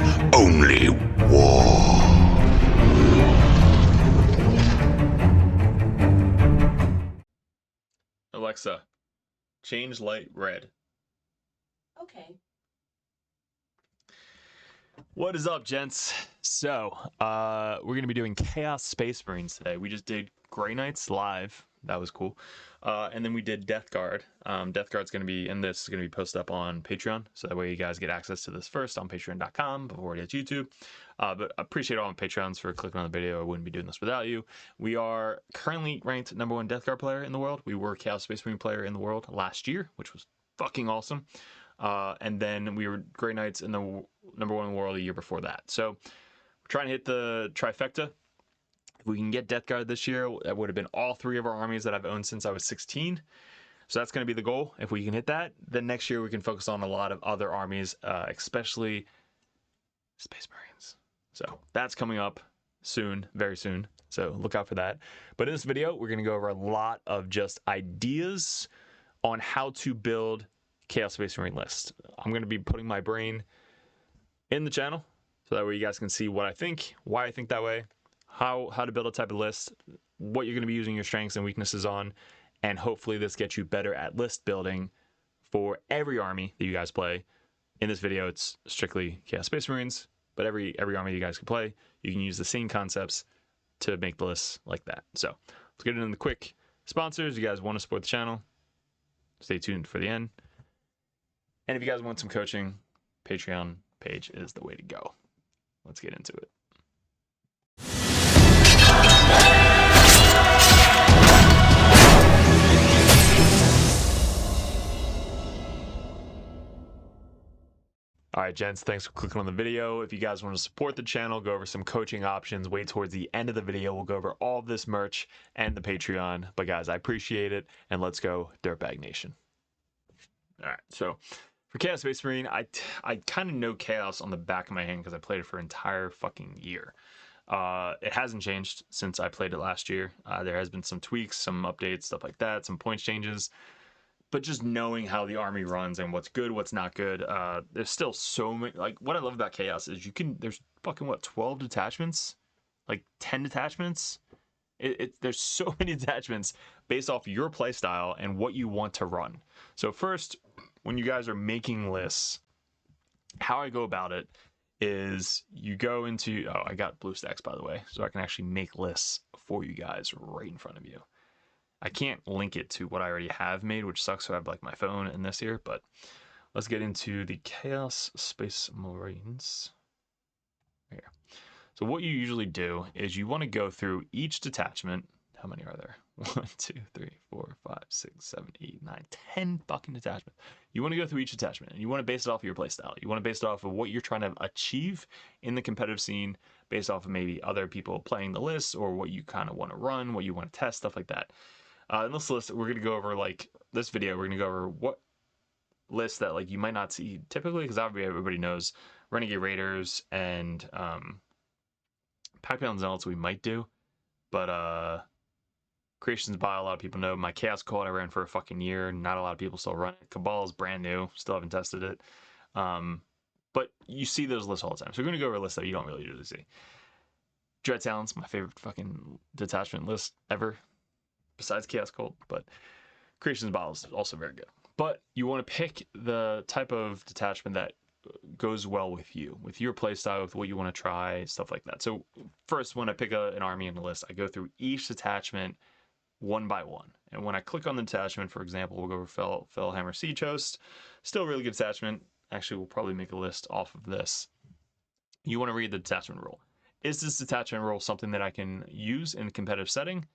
is only war. Alexa, change light red. Okay. What is up, gents? So, we're going to be doing Chaos Space Marines today. We just did Grey Knights live. That was cool. And then we did Death Guard. Death Guard's going to be, and this is going to be posted up on Patreon. So that way you guys get access to this first on patreon.com before it hits YouTube. But I appreciate all my Patreons for clicking on the video. I wouldn't be doing this without you. We are currently ranked #1 Death Guard player in the world. We were Chaos Space Marine player in the world last year, which was fucking awesome. And then we were Grey Knights in the #1 in the world a year before that. So we're trying to hit the trifecta. If we can get Death Guard this year, that would have been all 3 of our armies that I've owned since I was 16. So that's going to be the goal. If we can hit that, then next year we can focus on a lot of other armies, especially Space Marines. So that's coming up soon, very soon. So look out for that. But in this video, we're going to go over a lot of just ideas on how to build Chaos Space Marine list. I'm going to be putting my brain in the channel so that way you guys can see what I think, why I think that way, how to build a type of list, what you're going to be using your strengths and weaknesses on, and hopefully this gets you better at list building for every army that you guys play. In this video, it's strictly Chaos Space Marines, but every army you guys can play, you can use the same concepts to make the lists like that. So let's get into the quick sponsors. You guys want to support the channel, stay tuned for the end. And if you guys want some coaching, Patreon page is the way to go. Let's get into it. All right, gents, thanks for clicking on the video. If you guys want to support the channel, go over some coaching options. Wait towards the end of the video. We'll go over all of this merch and the Patreon. But guys, I appreciate it, and let's go Dirtbag Nation. All right, so for Chaos Space Marine, I kind of know Chaos on the back of my hand because I played it for an entire fucking year. It hasn't changed since I played it last year. There has been some tweaks, some updates, stuff like that, some points changes. But just knowing how the army runs and what's good, what's not good, there's still so many. Like, what I love about Chaos is there's fucking, what, 12 detachments? Like, 10 detachments? There's so many detachments based off your playstyle and what you want to run. So first, when you guys are making lists, how I go about it is you go into, I got BlueStacks, by the way, so I can actually make lists for you guys right in front of you. I can't link it to what I already have made, which sucks. So I have like my phone in this here, but let's get into the Chaos Space Marines. Here. So what you usually do is you want to go through each detachment. How many are there? 1, 2, 3, 4, 5, 6, 7, 8, 9, 10 fucking detachments. You want to go through each detachment and you want to base it off of your playstyle. You want to base it off of what you're trying to achieve in the competitive scene, based off of maybe other people playing the list or what you kind of want to run, what you want to test, stuff like that. In this list, we're going to go over, like, this video, we're going to go over what lists that, like, you might not see typically, because everybody knows Renegade Raiders and Pac-Man Zealots we might do, but Creations By, a lot of people know. My Chaos Cult I ran for a fucking year, not a lot of people still run it. Cabal is brand new, still haven't tested it. But you see those lists all the time, so we're going to go over a list that you don't really usually see. Dread Talons, my favorite fucking detachment list ever, besides Chaos Cult, but Creations Bottle is also very good. But you want to pick the type of detachment that goes well with you, with your playstyle, with what you want to try, stuff like that. So first, when I pick an army in the list, I go through each detachment one by one. And when I click on the detachment, for example, we'll go over Fellhammer Siege Host. Still a really good detachment. Actually, we'll probably make a list off of this. You want to read the detachment rule. Is this detachment rule something that I can use in a competitive setting?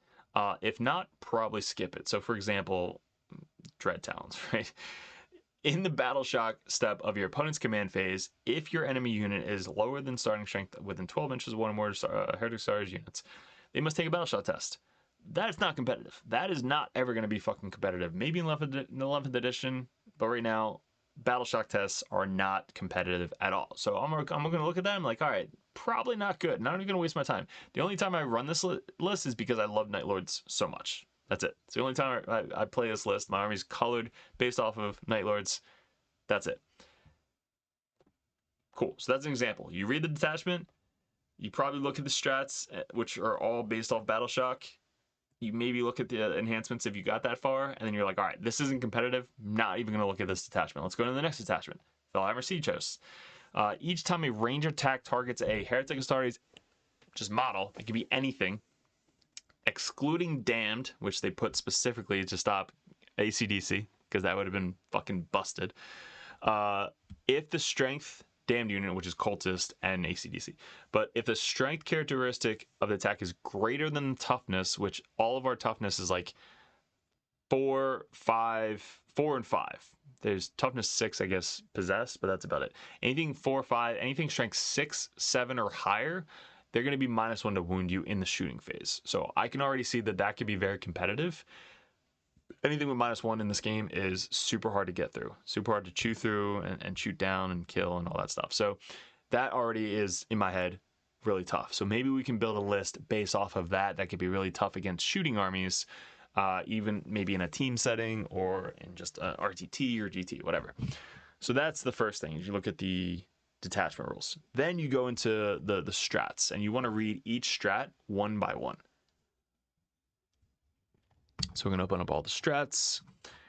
If not, probably skip it. So for example, Dread Talons, right? In the battle shock step of your opponent's command phase, if your enemy unit is lower than starting strength within 12 inches of one or more Heretic Stars units, they must take a battle shock test. That's not competitive. That is not ever going to be fucking competitive. Maybe in the 11th edition, but right now, battle shock tests are not competitive at all. So I'm going to look at that. I'm like, all right, probably not good. Not even going to waste my time. The only time I run this list is because I love Night Lords so much. That's it. It's the only time I play this list. My army's colored based off of Night Lords. That's it. Cool. So that's an example. You read the detachment. You probably look at the strats, which are all based off Battle Shock. You maybe look at the enhancements if you got that far, and then you're like, all right, this isn't competitive. I'm not even going to look at this detachment. Let's go to the next detachment. Fellhammer Siege Hosts. Each time a range attack targets a Heretic Astartes, just model, it can be anything, excluding Damned, which they put specifically to stop ACDC, because that would have been fucking busted. If the strength Damned unit, which is cultist and ACDC, but if the strength characteristic of the attack is greater than toughness, which all of our toughness is like 4, 5, 4, and 5. There's toughness 6, I guess, possessed, but that's about it. Anything 4, 5, anything strength 6, 7, or higher, they're going to be -1 to wound you in the shooting phase. So I can already see that that could be very competitive. Anything with -1 in this game is super hard to get through, super hard to chew through and shoot down and kill and all that stuff. So that already is, in my head, really tough. So maybe we can build a list based off of that that could be really tough against shooting armies, even maybe in a team setting or in just RTT or GT, whatever. So that's the first thing. You look at the detachment rules. Then you go into the strats, and you want to read each strat one by one. So we're going to open up all the strats.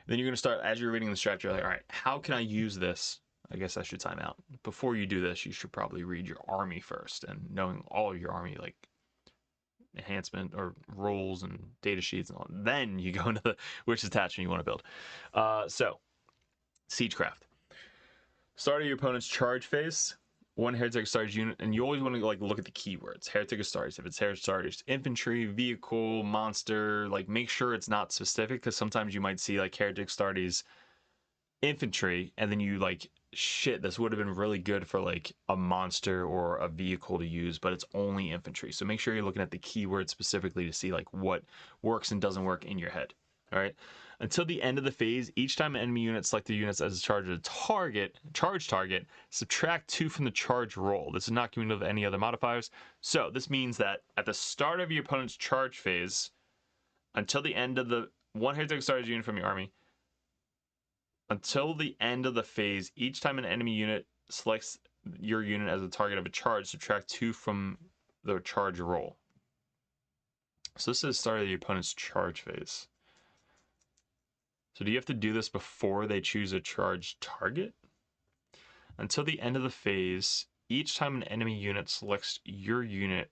Then you're going to start, as you're reading the strat, you're like, all right, how can I use this? I guess I should time out. Before you do this, you should probably read your army first, and knowing all of your army, like enhancement or rules and data sheets and all. Then you go into which detachment you want to build. So Siegecraft. Start of your opponent's charge phase. One Heretic Astartes unit, and you always want to like look at the keywords. Heretic Astartes, if it's Heretic Astartes, infantry, vehicle, monster, like make sure it's not specific, because sometimes you might see like Heretic Astartes infantry, and then you like, shit, this would have been really good for like a monster or a vehicle to use, but it's only infantry. So make sure you're looking at the keywords specifically to see like what works and doesn't work in your head. All right. Until the end of the phase, each time an enemy unit selected units as a charge target, subtract 2 from the charge roll. This is not cumulative of any other modifiers. So this means that at the start of your opponent's charge phase, until the end of the one Heretic Astartes unit from your army, until the end of the phase, each time an enemy unit selects your unit as a target of a charge, subtract 2 from the charge roll. So this is the start of your opponent's charge phase. So do you have to do this before they choose a charge target? Until the end of the phase, each time an enemy unit selects your unit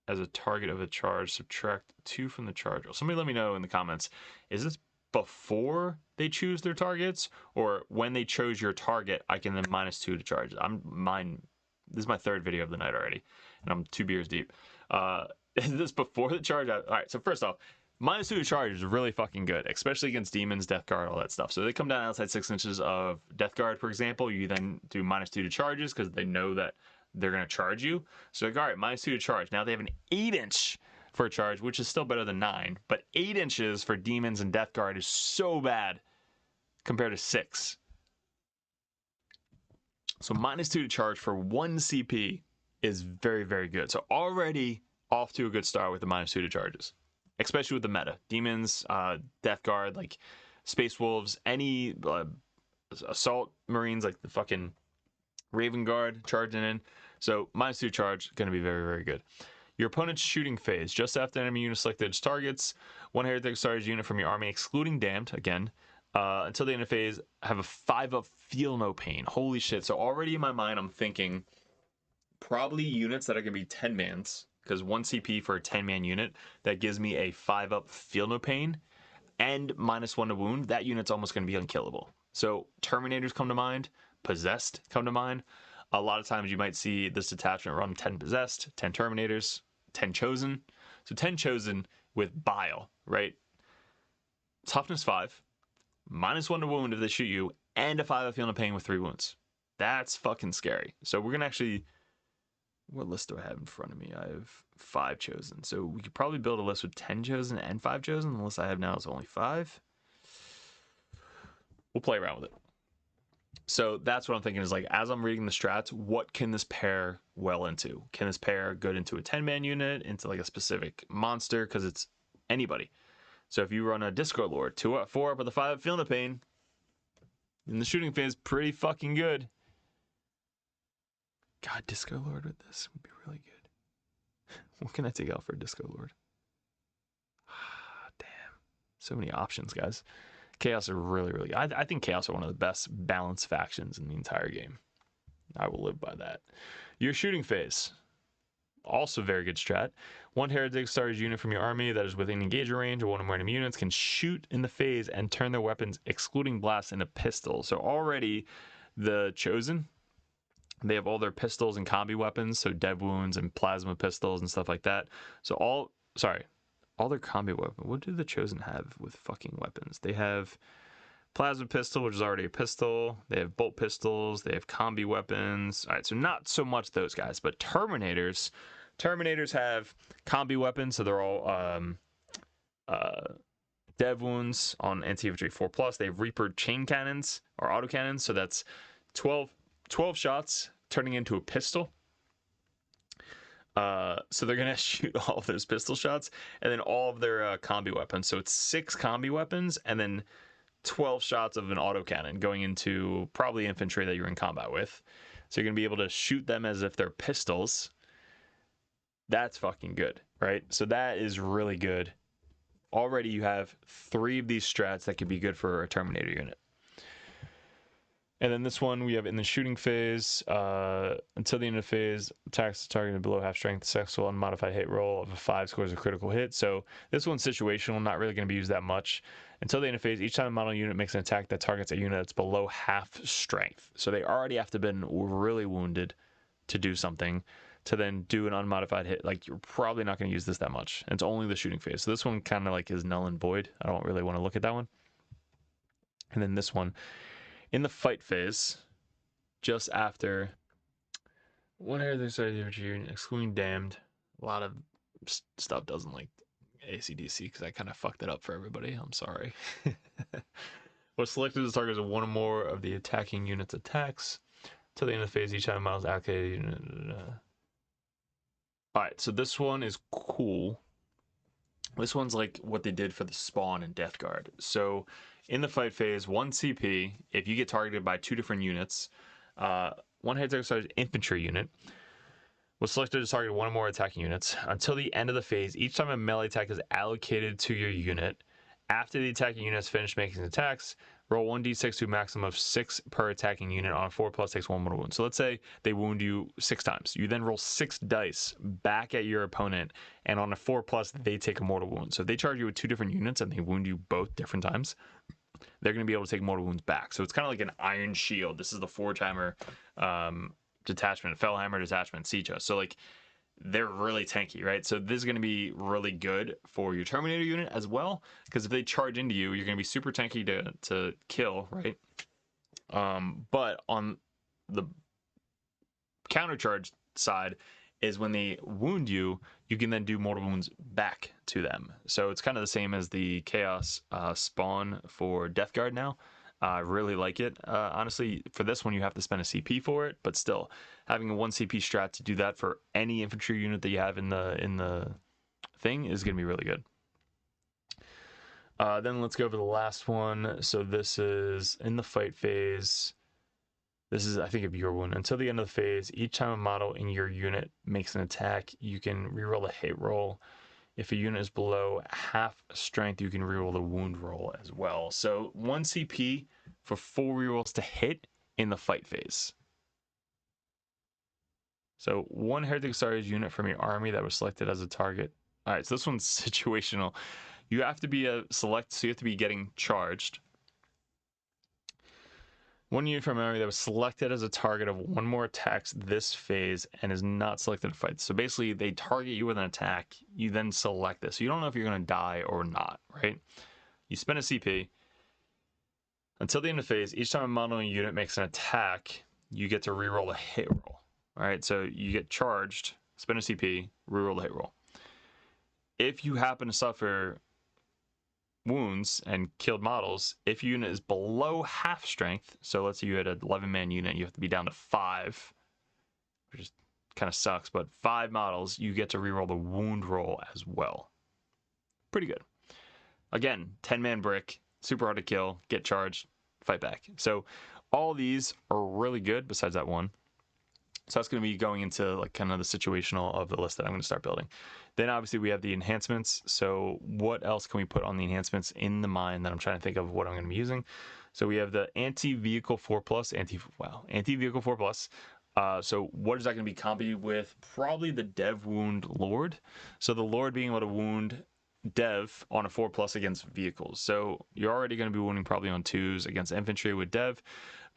as a target of a charge, subtract 2 from the charge roll. Somebody let me know in the comments, is this before they choose their targets, or when they chose your target, I can then -2 to charge? This is my 3rd video of the night already, and I'm 2 beers deep. Is this before the charge? All right, so first off, -2 to charge is really fucking good, especially against demons, Death Guard, all that stuff. So they come down outside 6 inches of Death Guard, for example. You then do -2 to charges because they know that they're going to charge you. So like, all right, -2 to charge. Now they have an 8-inch for a charge, which is still better than 9. But 8 inches for demons and Death Guard is so bad compared to 6. So -2 to charge for 1 CP is very, very good. So already off to a good start with the -2 to charges. Especially with the meta. Demons, Death Guard, like Space Wolves, any Assault Marines, like the fucking Raven Guard charging in. So -2 charge, going to be very, very good. Your opponent's shooting phase. Just after enemy unit selected its targets, one Heretic Astartes unit from your army, excluding Damned, again, until the end of phase, have a 5-up Feel No Pain. Holy shit. So already in my mind, I'm thinking probably units that are going to be 10-mans, because 1 CP for a 10-man unit, that gives me a 5-up Feel No Pain and -1 to wound. That unit's almost going to be unkillable. So Terminators come to mind, Possessed come to mind. A lot of times you might see this detachment run 10 Possessed, 10 Terminators, 10 Chosen. So 10 Chosen with Bile, right? Toughness 5, -1 to wound if they shoot you, and a 5-up Feel No Pain with 3 wounds. That's fucking scary. So we're going to actually... What list do I have in front of me? I have 5 Chosen. So we could probably build a list with 10 Chosen and 5 Chosen. The list I have now is only 5. We'll play around with it. So that's what I'm thinking is like, as I'm reading the strats, what can this pair well into? Can this pair good into a 10-man unit, into like a specific monster? Because it's anybody. So if you run a Discord Lord, 2-up, 4-up with a 5-up Feel No Pain, in the shooting phase, pretty fucking good. God, Disco Lord with this would be really good. What can I take out for a Disco Lord? Damn. So many options, guys. Chaos are really, really... I think Chaos are one of the best balanced factions in the entire game. I will live by that. Your shooting phase. Also very good strat. One Heretic Stars unit from your army that is within engager range of one or more enemy units can shoot in the phase and turn their weapons, excluding blasts, into pistol. So already the Chosen, they have all their pistols and combi weapons, so dead wounds and plasma pistols and stuff like that. So all their combi weapons. What do the Chosen have with fucking weapons? They have plasma pistol, which is already a pistol. They have bolt pistols. They have combi weapons. All right, so not so much those guys, but Terminators have combi weapons, so they're all dev wounds on anti-infantry 4+. They have Reaper chain cannons or autocannons, so that's 12 shots turning into a pistol. So they're gonna shoot all of those pistol shots and then all of their combi weapons. So it's 6 combi weapons and then 12 shots of an autocannon going into probably infantry that you're in combat with. So you're gonna be able to shoot them as if they're pistols. That's fucking good, right? So that is really good. Already you have 3 of these strats that could be good for a Terminator unit. And then this one we have in the shooting phase, until the end of the phase, attacks targeted below half strength, successful unmodified hit roll of a 5 scores a critical hit. So this one's situational, not really going to be used that much. Until the end of phase, each time a model unit makes an attack that targets a unit that's below half strength. So they already have to have been really wounded to do something, to then do an unmodified hit. Like, you're probably not going to use this that much. And it's only the shooting phase. So this one kind of like is null and void. I don't really want to look at that one. And then this one, in the fight phase, just after one area they started excluding damned. A lot of stuff doesn't like ACDC because I kind of fucked it up for everybody. I'm sorry. Was selected as targets of one or more of the attacking unit's attacks. Till the end of the phase, each time miles allocated unit. Alright, so this one is cool. This one's like what they did for the spawn and Death Guard. So in the fight phase, 1 CP, if you get targeted by 2 different units, one head-to-head infantry unit was selected to target one or more attacking units. Until the end of the phase, each time a melee attack is allocated to your unit, after the attacking unit has finished making attacks, roll 1d6 to a maximum of 6 per attacking unit. On a 4+ takes 1 mortal wound. So let's say they wound you 6 times. You then roll 6 dice back at your opponent, and on a 4+, they take a mortal wound. So if they charge you with 2 different units and they wound you both different times, they're going to be able to take mortal wounds back. So it's kind of like an Iron Shield. This is the 4-timer detachment, Fellhammer detachment, Siecha. So like, they're really tanky, right? So this is going to be really good for your Terminator unit as well, because if they charge into you, you're going to be super tanky to kill, right? But on the countercharge side is when they wound you, you can then do mortal wounds back to them. So it's kind of the same as the Chaos spawn for Death Guard now. I really like it. Honestly, for this one, you have to spend a CP for it, but still, having a 1 CP strat to do that for any infantry unit that you have in the thing is going to be really good. Then let's go over the last one. So this is in the fight phase. This is, I think, a viewer one. Until the end of the phase, each time a model in your unit makes an attack, you can reroll a hit roll. If a unit is below half strength, you can reroll the wound roll as well. So 1 CP for 4 rerolls to hit in the fight phase. So 1 Heretic Stars unit from your army that was selected as a target. All right, so this one's situational. You have to be a select, so you have to be getting charged. 1 unit from army that was selected as a target of 1 more attacks this phase and is not selected to fight. So basically, they target you with an attack. You then select this. So you don't know if you're going to die or not, right? You spend a CP. Until the end of the phase, each time a modeling unit makes an attack, you get to reroll a hit roll. All right, so you get charged, spend a CP, reroll the hit roll. If you happen to suffer wounds and killed models, if your unit is below half strength, so let's say you had an 11-man unit, you have to be down to 5, which is kind of sucks, but 5 models, you get to reroll the wound roll as well. Pretty good. Again, 10-man brick, super hard to kill, get charged, fight back. So all these are really good besides that one. So that's going to be going into like kind of the situational of the list that I'm going to start building. Then obviously we have the enhancements. So what else can we put on the enhancements in the mind that I'm trying to think of what I'm going to be using? So we have the anti-vehicle 4+, anti-vehicle 4+. So what is that going to be combied with? Probably the Dev Wound Lord. So the Lord being able to wound Dev on a 4+ against vehicles. So you're already going to be wounding probably on 2s against infantry with Dev.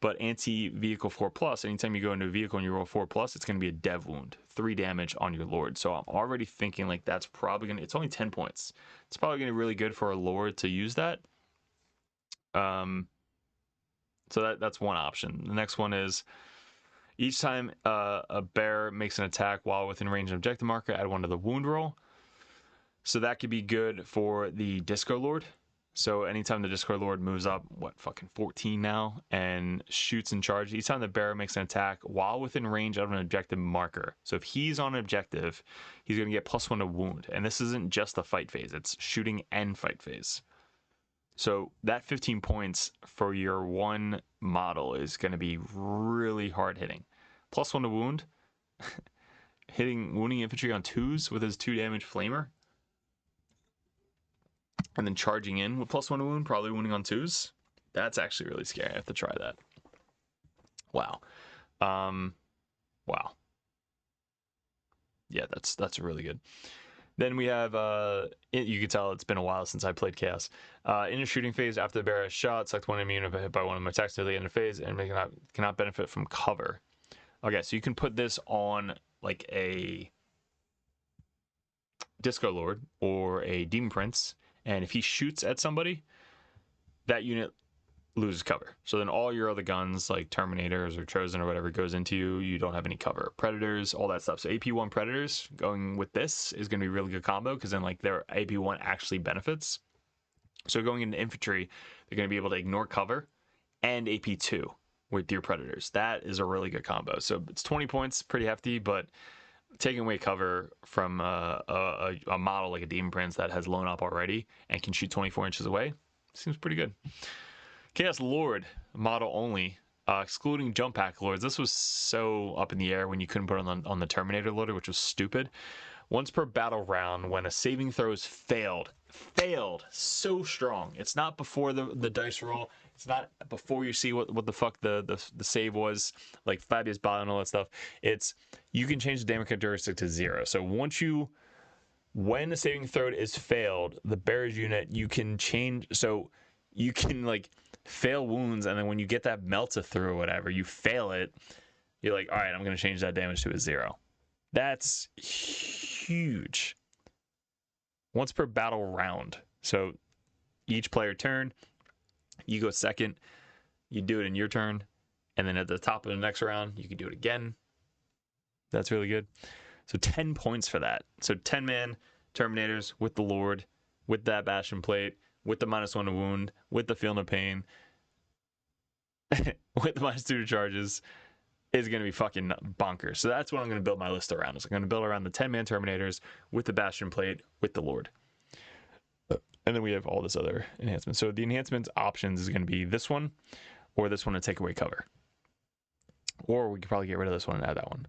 But anti-vehicle 4+, anytime you go into a vehicle and you roll 4+, it's going to be a Dev wound, 3 damage on your Lord. So I'm already thinking like that's probably going to, it's only 10 points. It's probably going to be really good for a Lord to use that. So that's one option. The next one is each time a bear makes an attack while within range of objective marker, add 1 to the wound roll. So that could be good for the Disco Lord. So anytime the Disco Lord moves up, fucking 14 now, and shoots and charges, each time the bearer makes an attack while within range of an objective marker. So if he's on an objective, he's going to get +1 to wound. And this isn't just the fight phase, it's shooting and fight phase. So that 15 points for your one model is going to be really hard hitting. +1 to wound, wounding infantry on 2s with his 2 damage flamer. And then charging in with +1 to wound, probably wounding on 2s. That's actually really scary. I have to try that. Wow. Wow. Yeah, that's really good. Then we have, you can tell it's been a while since I played Chaos. In a shooting phase, after the bear has shot, select one enemy unit hit by one of my attacks to the end of phase, and cannot benefit from cover. Okay, so you can put this on like a Disco Lord or a Demon Prince, and if he shoots at somebody, that unit loses cover. So then all your other guns, like Terminators or Chosen or whatever, goes into you. You don't have any cover. Predators, all that stuff. So AP1 Predators going with this is going to be a really good combo because then like their AP1 actually benefits. So going into infantry, they're going to be able to ignore cover and AP2 with your Predators. That is a really good combo. So it's 20 points, pretty hefty, but taking away cover from a model like a Demon Prince that has blown up already and can shoot 24 inches away seems pretty good. Chaos Lord model only, excluding jump pack lords. This was so up in the air when you couldn't put it on the Terminator loader, which was stupid. Once per battle round, when a saving throw is failed, so strong. It's not before the dice roll. It's not before you see what the fuck the save was, like Fabius Bile and all that stuff. It's you can change the damage characteristic to 0. So when the saving throw is failed, the bearer's unit you can change. So you can like fail wounds, and then when you get that melta through or whatever, you fail it. You're like, all right, I'm gonna change that damage to a 0. That's huge. Once per battle round. So each player turn, you go second, you do it in your turn, and then at the top of the next round, you can do it again. That's really good. So 10 points for that. So 10-man Terminators with the Lord, with that Bastion Plate, with the -1 to wound, with the Feel No Pain, with the -2 to charges, is going to be fucking bonkers. So that's what I'm going to build my list around. I'm going to build around the 10-man Terminators with the Bastion Plate, with the Lord. And then we have all this other enhancements. So the enhancements options is going to be this one, or this one to take away cover. Or we could probably get rid of this one and add that one.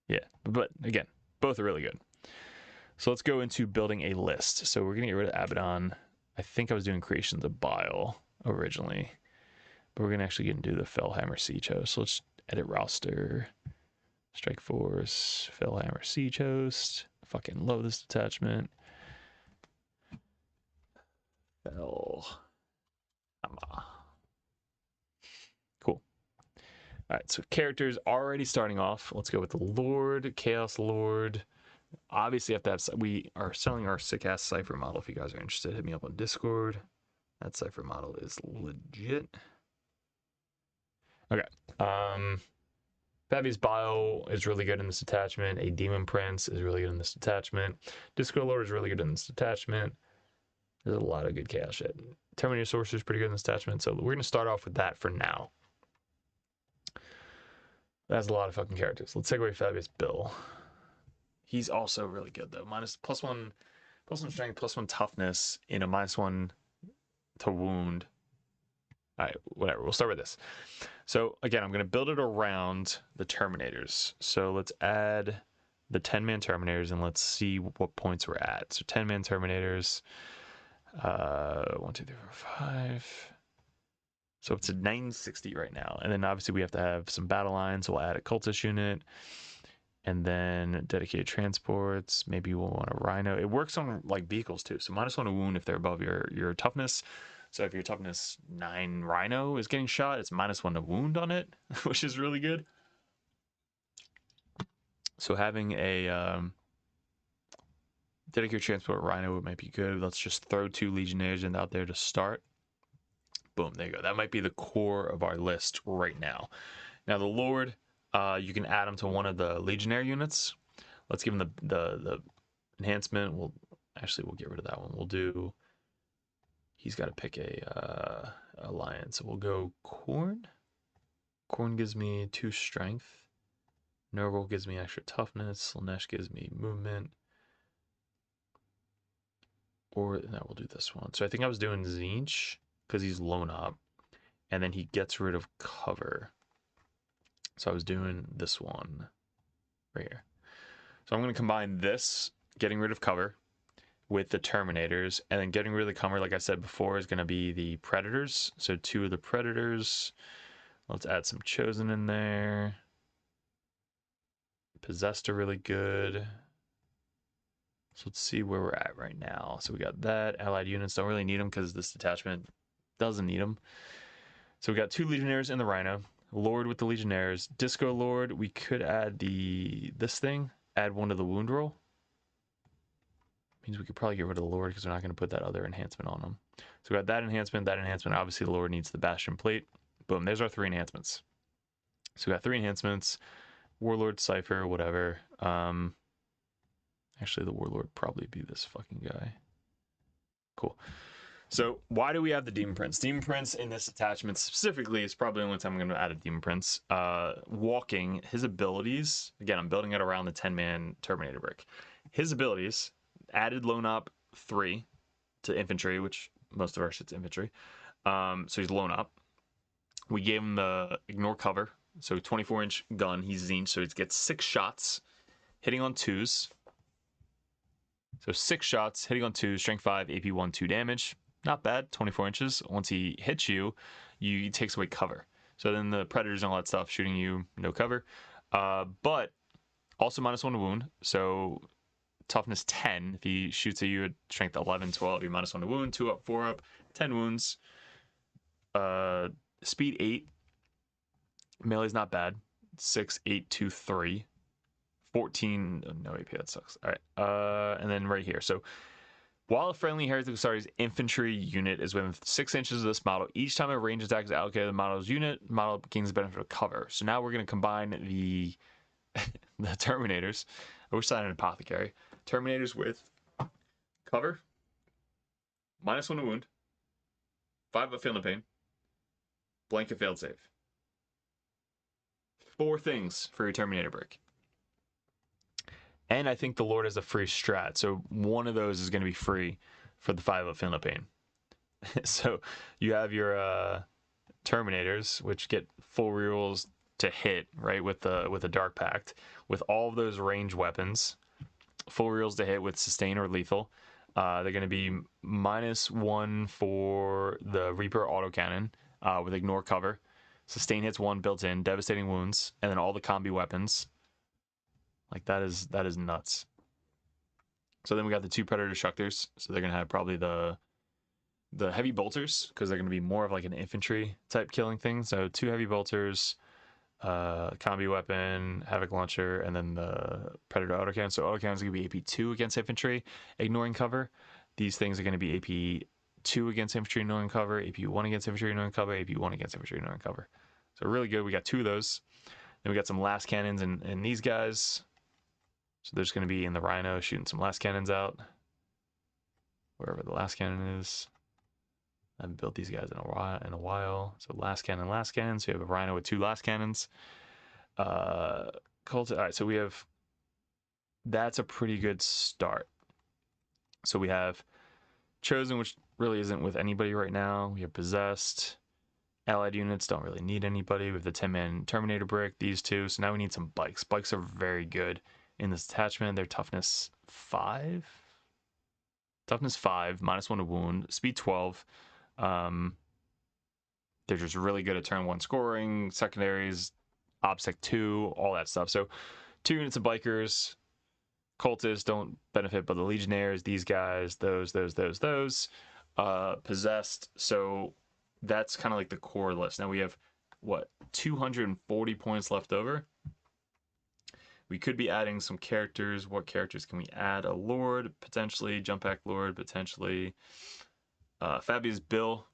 Yeah, but again, both are really good. So let's go into building a list. So we're going to get rid of Abaddon. I think I was doing Creations of Bile originally, but we're going to actually get into the Fellhammer Siege Host. So let's edit roster, Strike Force, Fellhammer Siege Host. Fucking love this detachment. Cool. All right, so characters already starting off. Let's go with the Lord, Chaos Lord. Obviously, have to have. We are selling our sick ass Cypher model. If you guys are interested, hit me up on Discord. That Cypher model is legit. Okay. Fabius Bile is really good in this attachment. A Demon Prince is really good in this attachment. Disco Lord is really good in this attachment. There's a lot of good chaos shit. Terminator Sorcerer is pretty good in this attachment. So we're going to start off with that for now. That's a lot of fucking characters. Let's take away Fabius Bill. He's also really good though. +1 strength, +1 toughness in a -1 to wound. All right, whatever. We'll start with this. So again, I'm going to build it around the Terminators. So let's add the 10-man Terminators and let's see what points we're at. So 10-man Terminators, 1, 2, 3, 4, 5. So it's at 960 right now. And then obviously we have to have some battle lines. So we'll add a cultist unit and then dedicated transports. Maybe we'll want a rhino. It works on like vehicles too. So -1 to wound if they're above your toughness. So if your toughness 9 rhino is getting shot, it's -1 to wound on it, which is really good. So having a dedicated transport rhino might be good. Let's just throw 2 legionnaires in out there to start. Boom, there you go. That might be the core of our list right now. Now the Lord, you can add him to one of the legionnaire units. Let's give him the enhancement. We'll get rid of that one. We'll do. He's got to pick a alliance. So we'll go Corn. Corn gives me 2 strength. Nurgle gives me extra toughness. Slanesh gives me movement. Or no, we'll do this one. So I think I was doing Tzeentch because he's lone up, and then he gets rid of cover. So I was doing this one right here. So I'm going to combine this, getting rid of cover, with the Terminators, and then getting rid of the cover, like I said before, is going to be the Predators. So 2 of the Predators. Let's add some Chosen in there. Possessed are really good. So let's see where we're at right now. So we got that. Allied units don't really need them because this detachment doesn't need them. So we got 2 Legionnaires in the Rhino. Lord with the Legionnaires. Disco Lord, we could add this thing. Add 1 to the wound roll. Means we could probably get rid of the Lord because we're not going to put that other enhancement on them. So we got that enhancement, that enhancement. Obviously the Lord needs the Bastion Plate. Boom, there's our 3 enhancements. So we got 3 enhancements. Warlord, Cypher, whatever. Actually, the Warlord probably be this fucking guy. Cool. So why do we have the Demon Prince? Demon Prince in this attachment specifically is probably the only time I'm going to add a Demon Prince. Walking, his abilities, again, I'm building it around the 10-man Terminator brick. His abilities, added lone op 3 to infantry, which most of our shit's infantry. So he's lone op. We gave him the ignore cover. So 24-inch gun, he's Tzeentch, so he gets 6 shots, hitting on 2s. So 6 shots, hitting on 2s, strength 5, AP 1, 2 damage. Not bad, 24 inches. Once he hits you, he takes away cover. So then the Predators and all that stuff shooting you, no cover. But also -1 to wound. So toughness 10. If he shoots at you at strength 11, 12, you're -1 to wound. 2 up, 4 up, 10 wounds. Speed 8. Melee's not bad. 6, 8, 2, 3. 14. Oh, no AP, that sucks. All right. And then right here. So while a friendly Heretic Astartes infantry unit is within 6 inches of this model, each time a range attack is allocated to the model's unit, the model gains the benefit of cover. So now we're going to combine the Terminators. I wish I had an Apothecary. Terminators with cover, -1 to wound, 5 up feeling pain, blanket failed save. 4 things for your Terminator brick. And I think the Lord has a free strat. So one of those is going to be free for the 5 up feeling pain. So you have your Terminators, which get full rerolls to hit, right, with the Dark Pact, with all of those range weapons, full rerolls to hit with sustain or lethal. They're going to be -1 for the Reaper autocannon with ignore cover. Sustain hits 1 built in, devastating wounds, and then all the combi weapons. Like that is nuts. So then we got the 2 Predator Destructors. So they're gonna have probably the heavy bolters because they're gonna be more of like an infantry type killing thing. So 2 heavy bolters, combi weapon, havoc launcher, and then the Predator autocannon. So autocannon is gonna be AP 2 against infantry, ignoring cover. These things are gonna be AP 2 against infantry, ignoring cover, AP 1 against infantry, ignoring cover, AP 1 against infantry, ignoring cover. So really good. We got 2 of those. Then we got some last cannons and these guys. So there's going to be in the Rhino shooting some last cannons out. Wherever the last cannon is. I haven't built these guys in a while. So last cannon. So you have a Rhino with 2 last cannons. Colt. All right, so we have... That's a pretty good start. So we have Chosen, which really isn't with anybody right now. We have Possessed. Allied units don't really need anybody with the 10-man Terminator brick, these two. So now we need some bikes. Bikes are very good in this attachment. They're toughness 5. Toughness 5, -1 to wound, speed 12. They're just really good at turn 1 scoring, secondaries, OBSEC 2, all that stuff. So 2 units of bikers. Cultists don't benefit, but the Legionnaires, these guys, those. Possessed. So that's kind of like the core list. Now we have, what, 240 points left over. We could be adding some characters. What characters can we add? A Lord, potentially. Jump Pack Lord, potentially. Fabius Bill.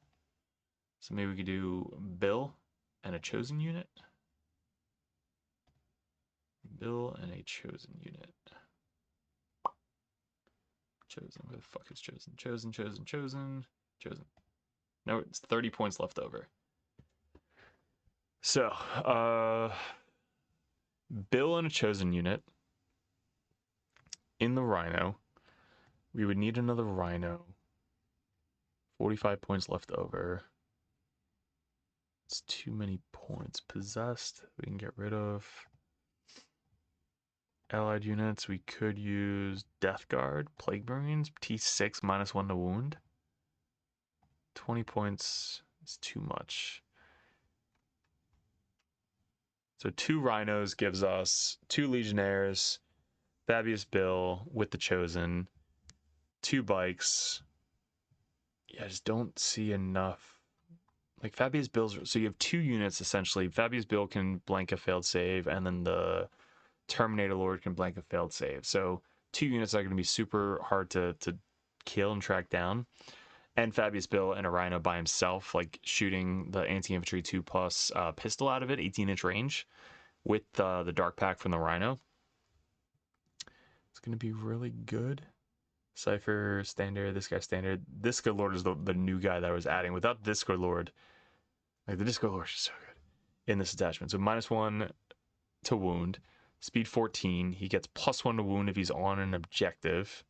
So maybe we could do Bill and a Chosen unit. Bill and a Chosen unit. Chosen. Where the fuck is Chosen? Chosen. No, it's 30 points left over. So, Bill and a Chosen unit. In the Rhino. We would need another Rhino. 45 points left over. It's too many points. Possessed, we can get rid of. Allied units, we could use Death Guard, Plague Marines, T6, -1 to wound. 20 points is too much. So 2 Rhinos gives us 2 Legionnaires, Fabius Bill with the Chosen, 2 bikes. Yeah, I just don't see enough. Like Fabius Bill's, so you have 2 units essentially. Fabius Bill can blank a failed save, and then the Terminator Lord can blank a failed save. So 2 units are going to be super hard to kill and track down. And Fabius Bill and a Rhino by himself, like shooting the anti-infantry 2+ pistol out of it, 18-inch range, with the dark pack from the Rhino. It's going to be really good. Cypher, Standard, this guy Standard. Disco Lord is the new guy that I was adding. Without Disco Lord, like the Disco Lord is so good in this attachment. So -1 to wound. Speed 14, he gets +1 to wound if he's on an objective,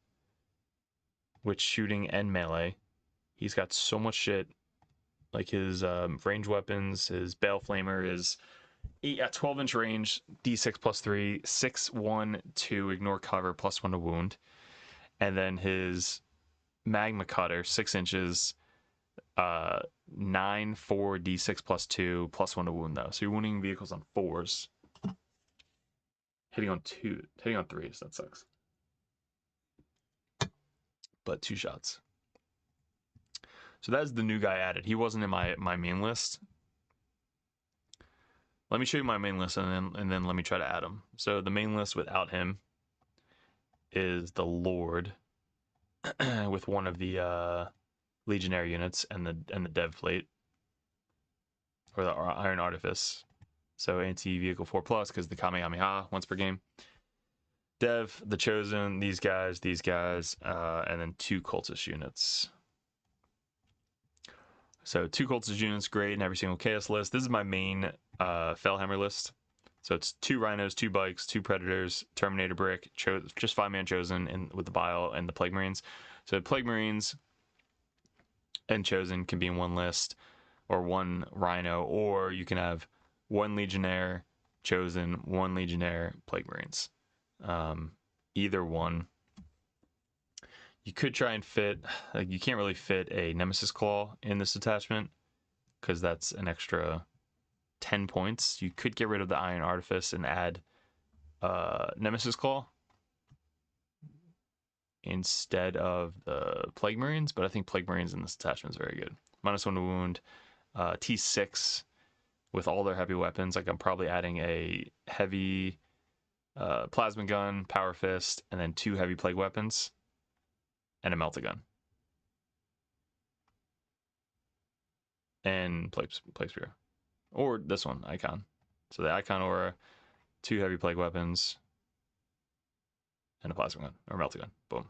with shooting and melee. He's got so much shit, like his range weapons, his Bale Flamer is 12-inch range, D6 +3, 6, 1, 2, ignore cover, +1 to wound. And then his Magma Cutter, 6 inches, 9, 4, D6 +2, +1 to wound though. So you're wounding vehicles on 4s. Hitting on 3s, that sucks. But 2 shots. So that's the new guy added. He wasn't in my main list. Let me show you my main list and then let me try to add him. So the main list without him is the Lord with one of the Legionnaire units and the Dev Plate, or the Iron Artifice. So anti-vehicle 4+, because the Kamehameha once per game. Dev, the Chosen, these guys, and then 2 Cultist units. So 2 Cultist units, great in every single Chaos list. This is my main Fellhammer list. So it's 2 Rhinos, 2 bikes, 2 Predators, Terminator Brick, just 5-man Chosen, and with the Bile and the Plague Marines. So Plague Marines and Chosen can be in one list, or 1 Rhino, or you can have 1 Legionnaire, Chosen, 1 Legionnaire, Plague Marines. Either one. You could try and fit, like you can't really fit a Nemesis Claw in this attachment, because that's an extra 10 points. You could get rid of the Iron Artifice and add Nemesis Claw instead of the Plague Marines, but I think Plague Marines in this attachment is very good. -1 to wound, T6 with all their heavy weapons. Like I'm probably adding a heavy plasma gun, power fist, and then 2 heavy plague weapons and a melta gun and plague spear, or this one, Icon. So the Icon aura, 2 heavy plague weapons and a plasma gun or melta gun. Boom.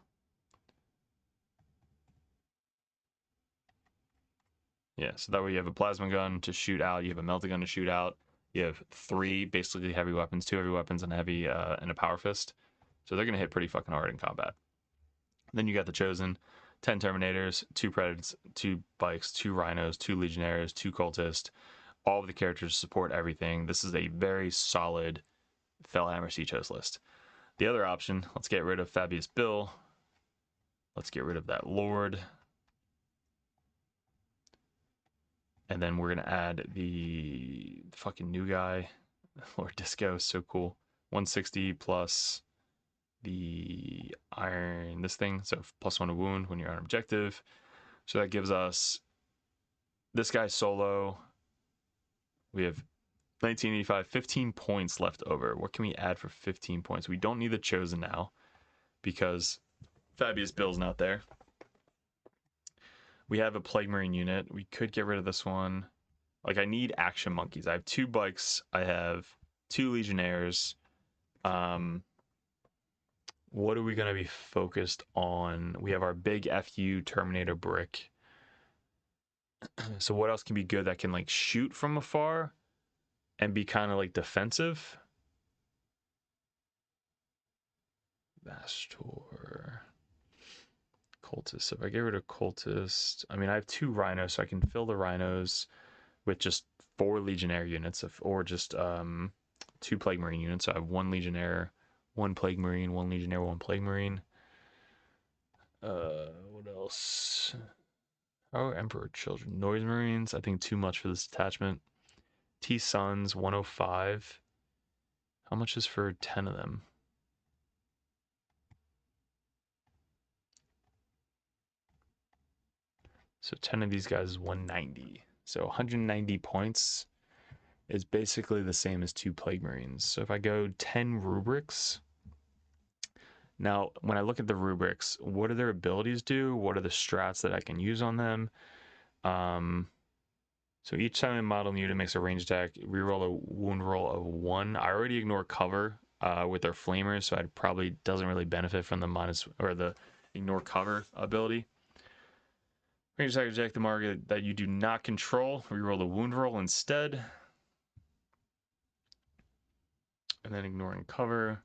Yeah, so that way you have a plasma gun to shoot out, you have a melta gun to shoot out, you have 3 basically heavy weapons, 2 heavy weapons and a heavy and a power fist. So they're gonna hit pretty fucking hard in combat. Then you got the Chosen. 10 Terminators, 2 Predators, 2 Bikes, 2 Rhinos, 2 Legionnaires, 2 Cultists. All of the characters support everything. This is a very solid Fellhammer Siege Host list. The other option, let's get rid of Fabius Bill. Let's get rid of that Lord. And then we're going to add the fucking new guy. Lord Disco is so cool. 160 plus the iron, this thing. So +1 to wound when you're on objective. So that gives us this guy solo. We have 1985, 15 points left over. What can we add for 15 points? We don't need the Chosen now because Fabius Bill's not there. We have a Plague Marine unit. We could get rid of this one. Like, I need action monkeys. I have 2 bikes. I have 2 legionnaires. What are we going to be focused on? We have our big FU Terminator brick. So what else can be good that can, like, shoot from afar and be kind of, like, defensive? Vastor. Cultist. So if I get rid of Cultist, I mean, I have 2 Rhinos, so I can fill the Rhinos with just 4 Legionnaire units, or just 2 Plague Marine units. So I have 1 Legionnaire, 1 Plague Marine, 1 Legionnaire, 1 Plague Marine. What else? Oh, Emperor Children. Noise Marines, I think too much for this attachment. T-Suns, 105. How much is for 10 of them? So 10 of these guys is 190. So 190 points is basically the same as 2 Plague Marines. So if I go 10 rubrics, now when I look at the rubrics, what do their abilities do? What are the strats that I can use on them? So each time a model unit makes a range attack, reroll a wound roll of 1. I already ignore cover with their flamers, so it probably doesn't really benefit from the minus or the ignore cover ability. Range attack reject the market that you do not control. Reroll the wound roll instead. And then ignoring cover.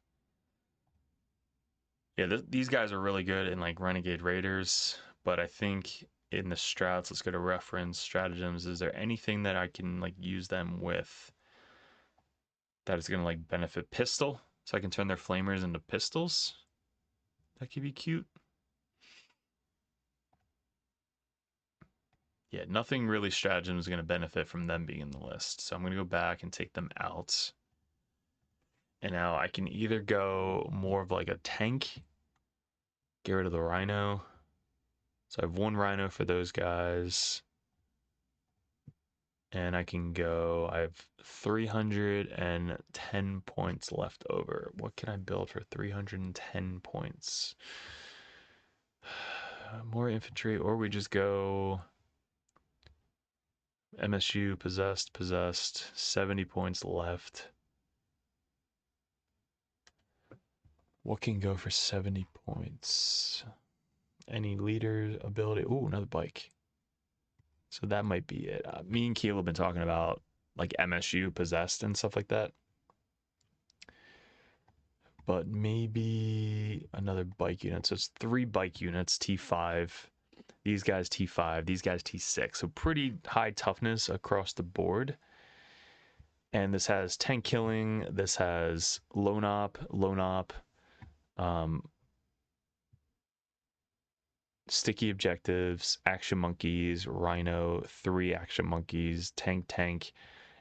Yeah, these guys are really good in like Renegade Raiders, but I think in the strats, let's go to reference stratagems. Is there anything that I can like use them with that is gonna like benefit pistol? So I can turn their flamers into pistols? That could be cute. Yeah, nothing really stratagem is going to benefit from them being in the list. So I'm going to go back and take them out. And now I can either go more of like a tank, get rid of the Rhino. So I have 1 Rhino for those guys. And I can go, I have 310 points left over. What can I build for 310 points? More infantry, or we just go MSU, possessed, 70 points left. What can go for 70 points? Any leader ability? Ooh, another bike. So that might be it. Me and Keel have been talking about like MSU, possessed, and stuff like that. But maybe another bike unit. So it's 3 bike units, T5. These guys T5, these guys T6. So pretty high toughness across the board. And this has tank killing. This has lone op, sticky objectives, action monkeys, Rhino, 3 action monkeys, tank,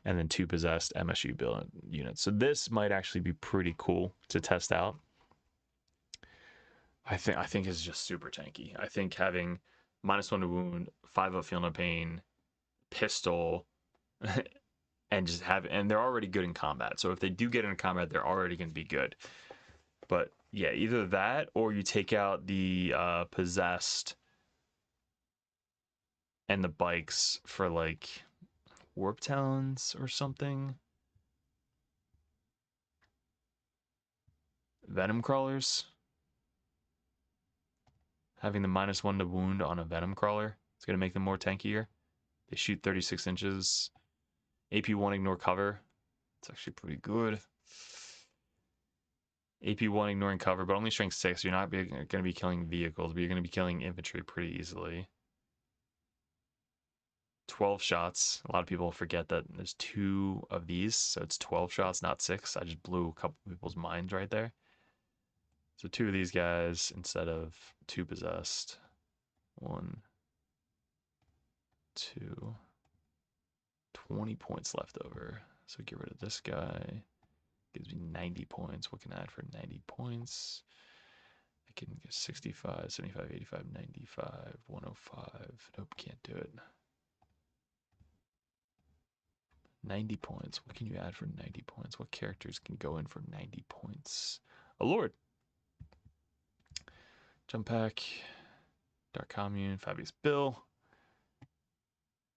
and then 2 possessed MSU build units. So this might actually be pretty cool to test out. I think it's just super tanky. I think having -1 to wound, 5 up feel no pain, pistol, and just and they're already good in combat. So if they do get into combat, they're already going to be good. But yeah, either that or you take out the possessed and the bikes for like warp talons or something. Venom crawlers. Having the -1 to wound on a venom crawler, it's going to make them more tankier. They shoot 36 inches. AP1 ignore cover. It's actually pretty good. AP1 ignoring cover, but only strength 6. You're not going to be killing vehicles, but you're going to be killing infantry pretty easily. 12 shots. A lot of people forget that there's 2 of these, so it's 12 shots, not 6. I just blew a couple people's minds right there. So 2 of these guys instead of 2 possessed. 1, 2. 20 points left over. So get rid of this guy. Gives me 90 points. What can I add for 90 points? I can get 65, 75, 85, 95, 105. Nope, can't do it. 90 points. What can you add for 90 points? What characters can go in for 90 points? A Lord. Jump Pack. Dark Commune. Fabius Bill.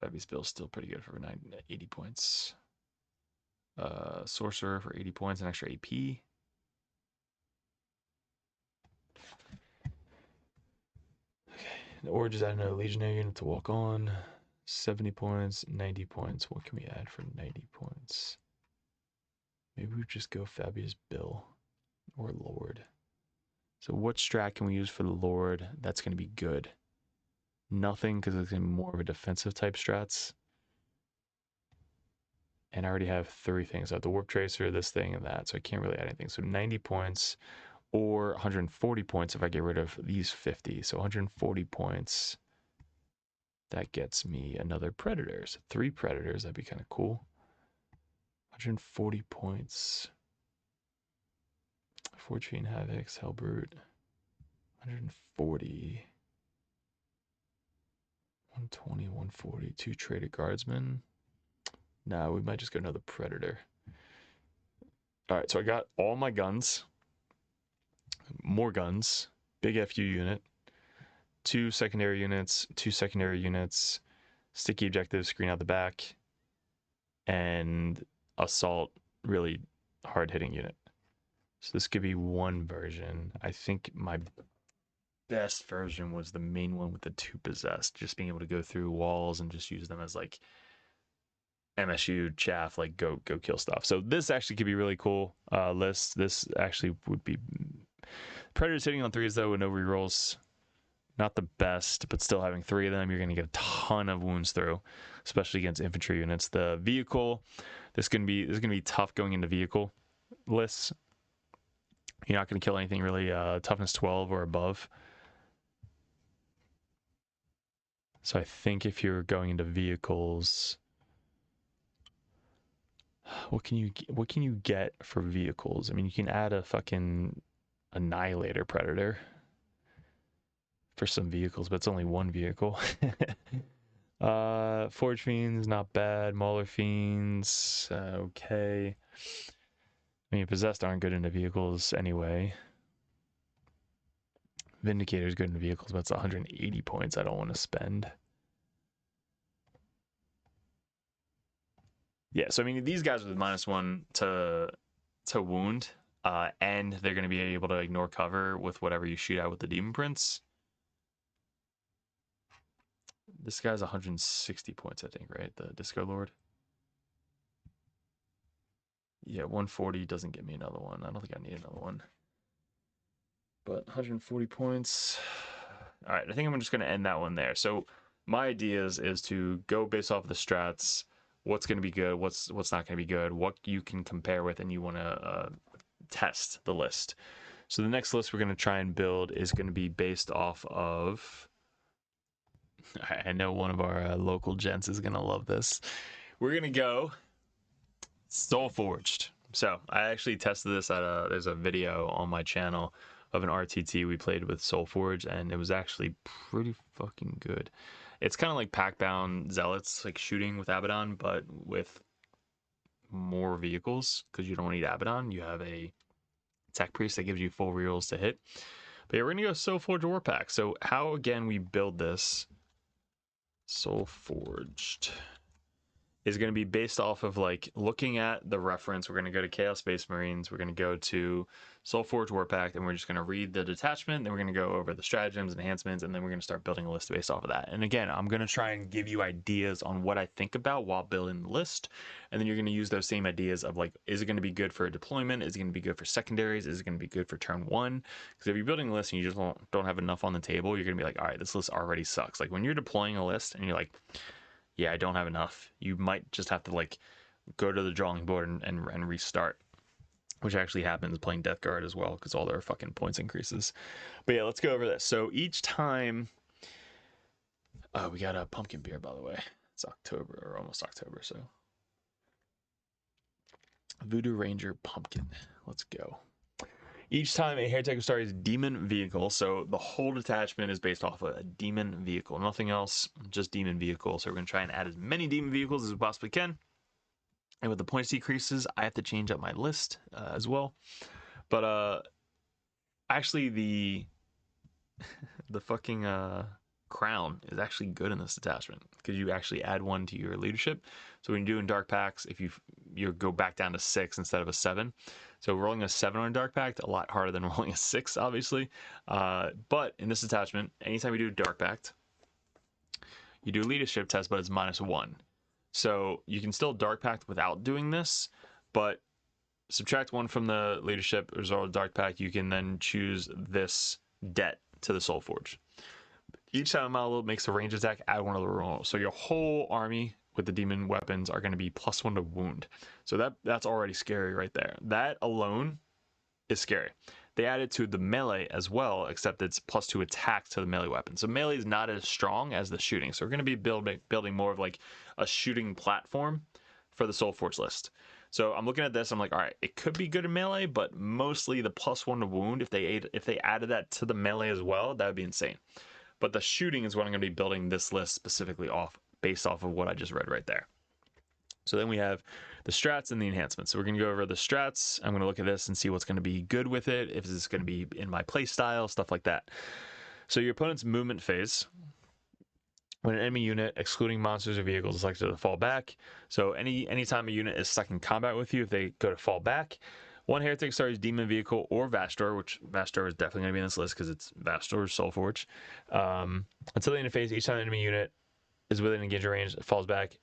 Fabius Bill's still pretty good for 80 points. Sorcerer for 80 points, an extra AP. Okay, or just add another Legionary unit to walk on. 70 points, 90 points. What can we add for 90 points? Maybe we just go Fabius Bill or Lord. So what strat can we use for the Lord that's going to be good? Nothing, because it's going to be more of a defensive type strats. And I already have 3 things. I have the Warp Tracer, this thing, and that. So I can't really add anything. So 90 points or 140 points if I get rid of these 50. So 140 points. That gets me another Predator. So 3 Predators. That'd be kind of cool. 140 points. 14 Havocs, Hellbrute. 140. 120, 140. 2 Traded Guardsmen. Nah, we might just go another Predator. All right, so I got all my guns. More guns. Big FU unit. 2 secondary units. 2 secondary units. Sticky objectives, screen out the back. And assault, really hard-hitting unit. So this could be one version. I think my best version was the main one with the 2 possessed. Just being able to go through walls and just use them as like MSU chaff, like go kill stuff. So this actually could be really cool list. This actually would be Predators hitting on 3s though with no rerolls. Not the best, but still having 3 of them, you're going to get a ton of wounds through, especially against infantry units. The vehicle, this is going to be tough going into vehicle lists. You're not going to kill anything really toughness 12 or above. So I think if you're going into vehicles, what can you get for vehicles? I mean, you can add a fucking Annihilator Predator for some vehicles, but it's only 1 vehicle. Forge Fiends, not bad. Mauler Fiends, okay. I mean, Possessed aren't good into vehicles anyway. Vindicator's good into vehicles, but it's 180 points I don't want to spend. Yeah, so I mean, these guys with -1 to wound, and they're going to be able to ignore cover with whatever you shoot out with the Demon Prince. This guy's 160 points, I think, right? The Disco Lord. Yeah, 140 doesn't get me another one. I don't think I need another one. But 140 points. All right, I think I'm just going to end that one there. So my idea is to go based off of the strats, what's going to be good, what's not going to be good, what you can compare with, and you want to test the list. So the next list we're going to try and build is going to be based off of... I know one of our local gents is going to love this. We're going to go Soul Forged. So I actually tested this at there's a video on my channel of an RTT we played with Soul Forged, and it was actually pretty fucking good. It's kind of like Pack-Bound Zealots, like shooting with Abaddon, but with more vehicles, because you don't need Abaddon. You have a Tech Priest that gives you full rerolls to hit. But yeah, we're going to go Soul Forged War Pack. So how, again, we build this Soul Forged is going to be based off of like looking at the reference. We're going to go to Chaos Space Marines, we're going to go to Soulforge Warpact, and we're just going to read the detachment, then we're going to go over the stratagems, enhancements, and then we're going to start building a list based off of that. And again, I'm going to try and give you ideas on what I think about while building the list, and then you're going to use those same ideas of like, is it going to be good for a deployment? Is it going to be good for secondaries? Is it going to be good for turn one? Because if you're building a list and you just don't have enough on the table, you're going to be like, all right, this list already sucks. Like when you're deploying a list and you're like, yeah, I don't have enough, you might just have to like go to the drawing board and restart, which actually happens playing Death Guard as well, because all their fucking points increases. But yeah, let's go over this. So each time, oh, we got a pumpkin beer, by the way. It's October, or almost October, so. Voodoo Ranger Pumpkin. Let's go. Each time a Heretic starts demon vehicle, so the whole detachment is based off of a demon vehicle. Nothing else, just demon vehicle. So we're going to try and add as many demon vehicles as we possibly can. And with the points decreases, I have to change up my list as well. But actually the fucking crown is actually good in this detachment, because you actually add one to your leadership. So when you're doing dark packs, if you go back down to 6 instead of a 7. So rolling a 7 on a dark pact, a lot harder than rolling a 6, obviously. But in this attachment, anytime you do a dark pact, you do a leadership test, but it's -1. So you can still dark pact without doing this, but subtract 1 from the leadership result of dark pact, you can then choose this debt to the Soul Forge. Each time a model makes a range attack, add 1 of the rolls. So your whole army with the demon weapons are going to be +1 to wound. So that's already scary right there. That alone is scary. They added to the melee as well, except it's +2 attack to the melee weapon. So melee is not as strong as the shooting. So we're going to be building more of like a shooting platform for the Soul Forge list. So I'm looking at this, I'm like, all right, it could be good in melee, but mostly the +1 to wound, if they added that to the melee as well, that would be insane. But the shooting is what I'm going to be building this list specifically off, based off of what I just read right there. So then we have the strats and the enhancements. So we're going to go over the strats. I'm going to look at this and see what's going to be good with it, if it's going to be in my play style, stuff like that. So your opponent's movement phase, when an enemy unit, excluding monsters or vehicles, is selected to fall back. So anytime a unit is stuck in combat with you, if they go to fall back, 1 Heretic starts demon vehicle or Vastor, which Vastor is definitely going to be in this list because it's Vastor's Soulforge. Until the end of phase, each time an enemy unit is within engagement range, it falls back,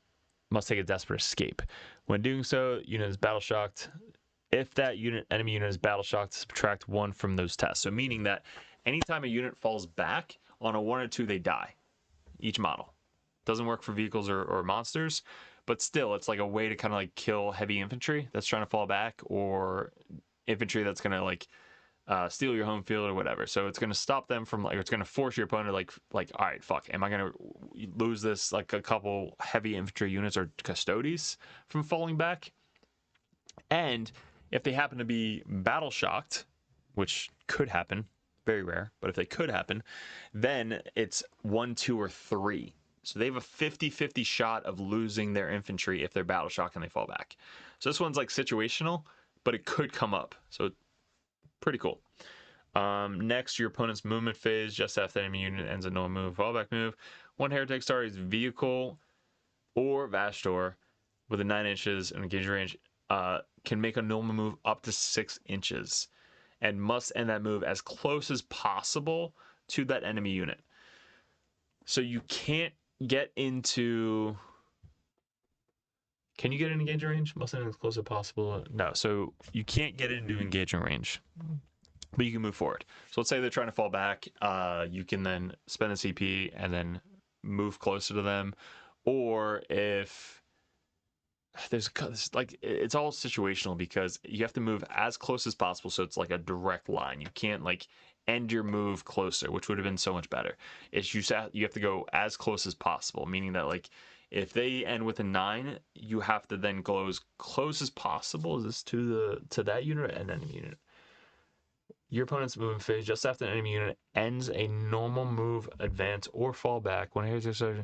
must take a desperate escape. When doing so, unit is battle shocked. If that enemy unit is battle shocked, subtract 1 from those tests. So meaning that anytime a unit falls back on a 1 or 2, they die. Each model. Doesn't work for vehicles or monsters, but still, it's like a way to kind of like kill heavy infantry that's trying to fall back, or infantry that's going to like steal your home field or whatever. So it's going to stop them from like, it's going to force your opponent like, all right, fuck, am I going to lose this like a couple heavy infantry units or custodes from falling back? And if they happen to be battle shocked, which could happen, very rare, but if they could happen, then it's 1, 2, or 3. So they have a 50-50 shot of losing their infantry if they're battle shocked and they fall back. So this one's like situational, but it could come up. So pretty cool. Next, your opponent's movement phase, just after the enemy unit ends a no move, fallback move. 1 Heretic starts vehicle or Vastor with a 9 inches and engage range can make a normal move up to 6 inches and must end that move as close as possible to that enemy unit. So you can't get into... Can you get in engagement range? Must end as close as possible. No, so you can't get into engagement range, but you can move forward. So let's say they're trying to fall back. You can then spend a CP and then move closer to them. Or if there's like, it's all situational because you have to move as close as possible, so it's like a direct line. You can't like end your move closer, which would have been so much better. It's you have to go as close as possible, meaning that like if they end with a 9, you have to then go as close as possible. Is this to that unit and enemy unit? Your opponent's movement phase just after an enemy unit ends a normal move, advance, or fall back when Heretic starts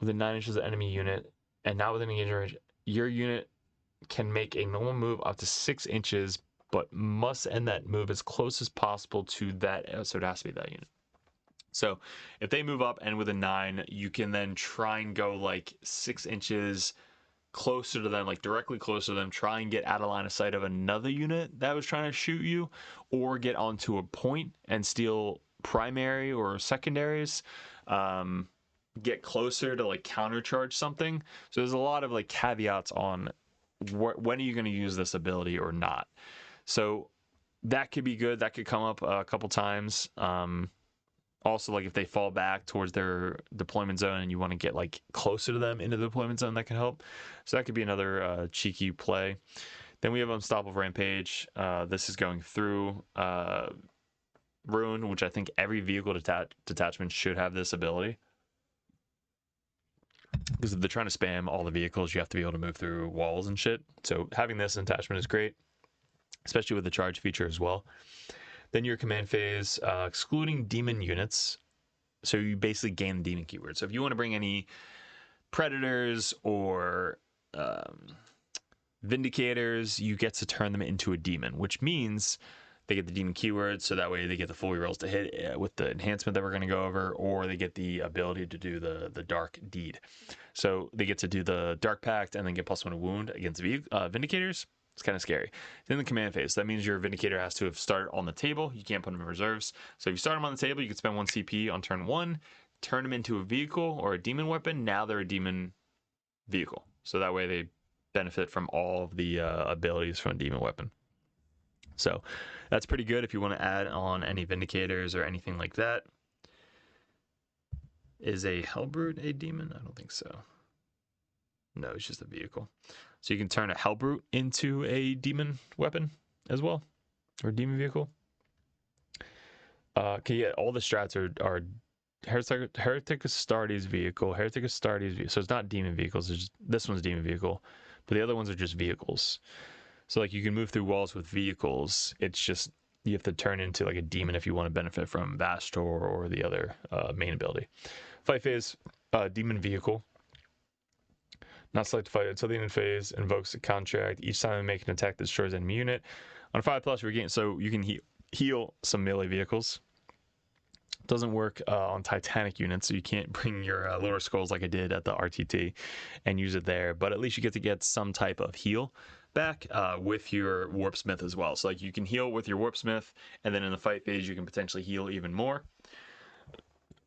within 9 inches of the enemy unit and not within engagement range. Your unit can make a normal move up to 6 inches, but must end that move as close as possible to that. So it has to be that unit. So if they move up and with a 9, you can then try and go like 6 inches closer to them, like directly closer to them, try and get out of line of sight of another unit that was trying to shoot you, or get onto a point and steal primary or secondaries, get closer to like countercharge something. So there's a lot of like caveats on when are you going to use this ability or not. So that could be good. That could come up a couple times. Also, like if they fall back towards their deployment zone and you want to get like closer to them into the deployment zone, that can help. So that could be another cheeky play. Then we have Unstoppable Rampage. This is going through Ruin, which I think every vehicle detachment should have this ability. Because if they're trying to spam all the vehicles, you have to be able to move through walls and shit. So having this attachment is great, especially with the charge feature as well. Then your command phase, excluding demon units. So you basically gain the demon keyword. So if you want to bring any predators or vindicators, you get to turn them into a demon, which means they get the demon keyword, so that way they get the full rerolls to hit with the enhancement that we're going to go over, or they get the ability to do the dark deed. So they get to do the dark pact and then get +1 wound against vindicators. It's kind of scary. Then the command phase. That means your vindicator has to have started on the table. You can't put them in reserves. So if you start them on the table, you can spend 1 CP on turn 1, turn them into a vehicle or a demon weapon. Now they're a demon vehicle. So that way they benefit from all of the abilities from a demon weapon. So that's pretty good if you want to add on any vindicators or anything like that. Is a Hellbrute a demon? I don't think so. No, it's just a vehicle. So you can turn a Hellbrute into a demon weapon as well, or demon vehicle. Okay, yeah, all the strats are Heretic Astartes vehicle, Heretic Astartes vehicle. So it's not demon vehicles. It's just, this one's demon vehicle, but the other ones are just vehicles. So like you can move through walls with vehicles. It's just you have to turn into like a demon if you want to benefit from Bastor or the other main ability. Fight phase, demon vehicle. Not select to fight until the end of phase. Invokes a contract. Each time they make an attack that destroys enemy unit. On 5+, regain. So you can heal some melee vehicles. Doesn't work on Titanic units, so you can't bring your lower skulls like I did at the RTT and use it there. But at least you get some type of heal back with your Warpsmith as well. So like you can heal with your Warpsmith, and then in the fight phase you can potentially heal even more.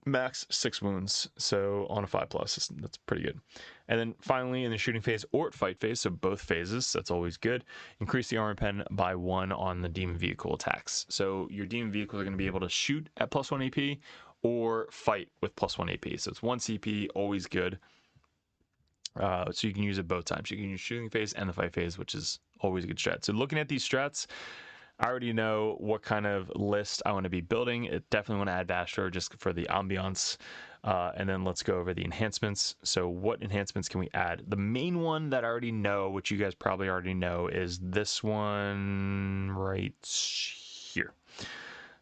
Max 6 wounds, so on a 5+, that's pretty good. And then finally in the shooting phase or fight phase, so both phases, that's always good. Increase the armor pen by 1 on the demon vehicle attacks. So your demon vehicles are going to be able to shoot at +1 AP or fight with +1 AP. So it's 1 CP, always good. So you can use it both times. You can use shooting phase and the fight phase, which is always a good strat. So looking at these strats, I already know what kind of list I want to be building. I definitely want to add Bastor just for the ambiance. And then let's go over the enhancements. So what enhancements can we add? The main one that I already know, which you guys probably already know, is this one right here.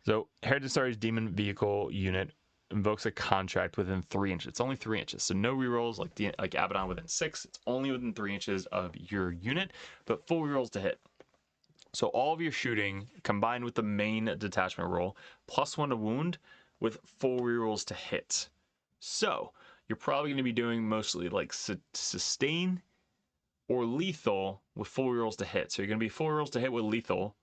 So Heritage Star's Demon Vehicle unit invokes a contract within 3 inches. It's only 3 inches, so no rerolls like Abaddon within 6. It's only within 3 inches of your unit, but full rerolls to hit. So all of your shooting combined with the main detachment roll, +1 to wound with full rerolls to hit. So you're probably going to be doing mostly like sustain or lethal with full rerolls to hit. So you're going to be full rerolls to hit with lethal,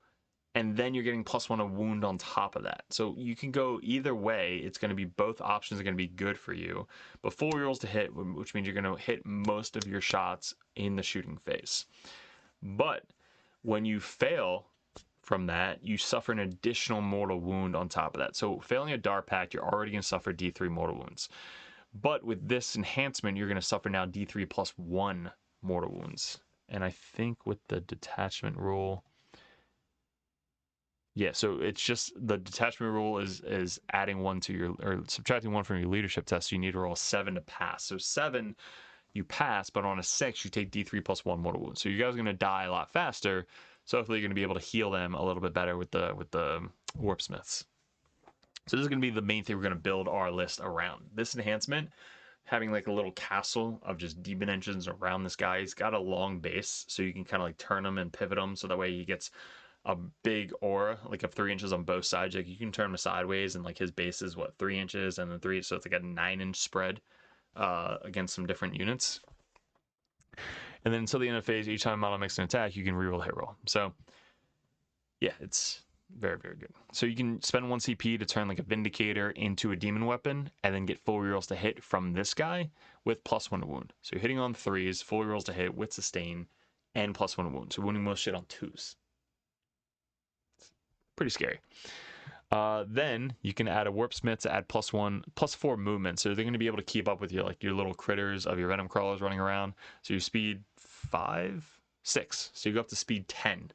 and then you're getting +1 to wound on top of that. So you can go either way. It's going to be, both options are going to be good for you. But full rerolls to hit, which means you're going to hit most of your shots in the shooting phase. But when you fail from that, you suffer an additional mortal wound on top of that. So failing a Dark Pact, you're already going to suffer D3 mortal wounds. But with this enhancement, you're going to suffer now D3 +1 mortal wounds. And I think with the detachment rule, yeah, so it's just the detachment rule is adding 1 to your, or subtracting 1 from your leadership test. So you need to roll 7 to pass. So 7 you pass, but on a 6 you take D3 +1 mortal wounds. So you guys are going to die a lot faster. So hopefully you're going to be able to heal them a little bit better with the Warpsmiths. So this is going to be the main thing we're going to build our list around. This enhancement, having like a little castle of just demon engines around this guy. He's got a long base, so you can kind of like turn him and pivot him, so that way he gets a big aura, like of 3 inches on both sides. Like you can turn him sideways, and like his base is what, 3 inches, and then 3, so it's like a 9-inch spread against some different units. And then until the end of phase, each time model makes an attack, you can reroll the hit roll. So yeah, it's very, very good. So you can spend 1 CP to turn like a Vindicator into a demon weapon, and then get full rerolls to hit from this guy with +1 to wound. So you're hitting on 3s, full rerolls to hit with sustain, and +1 to wound. So wounding most shit on 2s. It's pretty scary. Then you can add a Warpsmith to add +4 movement. So they're going to be able to keep up with your little critters of your venom crawlers running around. So your speed 5, 6. So you go up to speed 10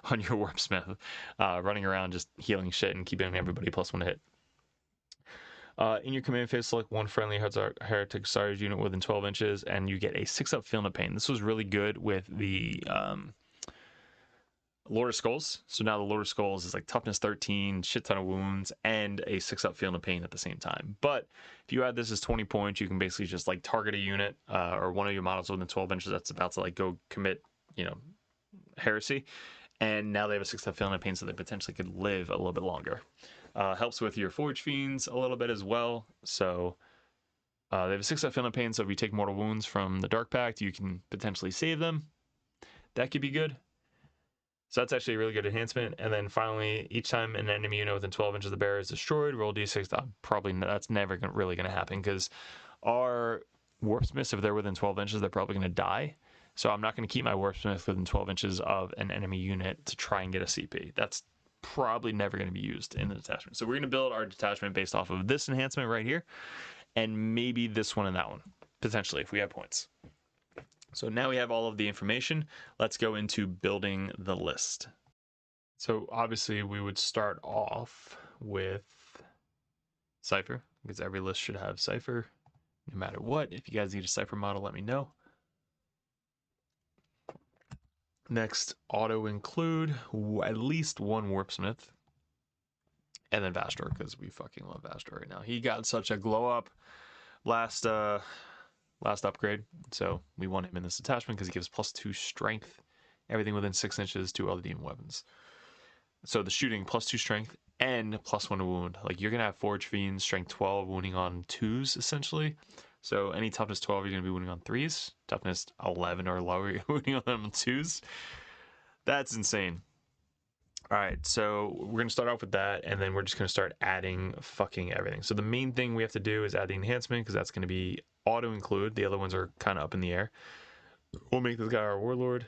on your Warpsmith, running around just healing shit and keeping everybody +1 to hit. In your command phase, select 1 friendly Heretic Sarge unit within 12 inches, and you get a 6-up Feel No Pain. This was really good with the Lord of Skulls. So now the Lord of Skulls is like toughness 13, shit ton of wounds, and a 6-up Feel No Pain at the same time. But if you add this as 20 points, you can basically just like target a unit or one of your models within 12 inches that's about to like go commit, heresy. And now they have a 6-up Feel No Pain, so they potentially could live a little bit longer. Helps with your Forge Fiends a little bit as well. So they have a 6-up Feel No Pain, so if you take mortal wounds from the Dark Pact, you can potentially save them. That could be good. So that's actually a really good enhancement. And then finally, each time an enemy unit within 12 inches of the bearer is destroyed, roll d6. That's never really going to happen, because our Warpsmiths, if they're within 12 inches, they're probably going to die. So I'm not going to keep my Warpsmith within 12 inches of an enemy unit to try and get a CP. That's probably never going to be used in the detachment. So we're going to build our detachment based off of this enhancement right here, and maybe this one and that one, potentially, if we have points. So now we have all of the information. Let's go into building the list. So obviously we would start off with Cypher, because every list should have Cypher no matter what. If you guys need a Cypher model, let me know. Next, auto include at least 1 Warpsmith. And then Vastor, because we fucking love Vastor right now. He got such a glow up last upgrade, so we want him in this attachment because he gives +2 strength, everything within 6 inches to other demon weapons. So the shooting +2 strength and +1 to wound. Like you're gonna have Forge Fiends, strength 12, wounding on 2s essentially. So any toughness 12, you're gonna be wounding on 3s. Toughness 11 or lower, you're wounding on them on 2s. That's insane. All right, so we're gonna start off with that, and then we're just gonna start adding fucking everything. So the main thing we have to do is add the enhancement, because that's gonna be auto include. The other ones are kind of up in the air. We'll make this guy our warlord.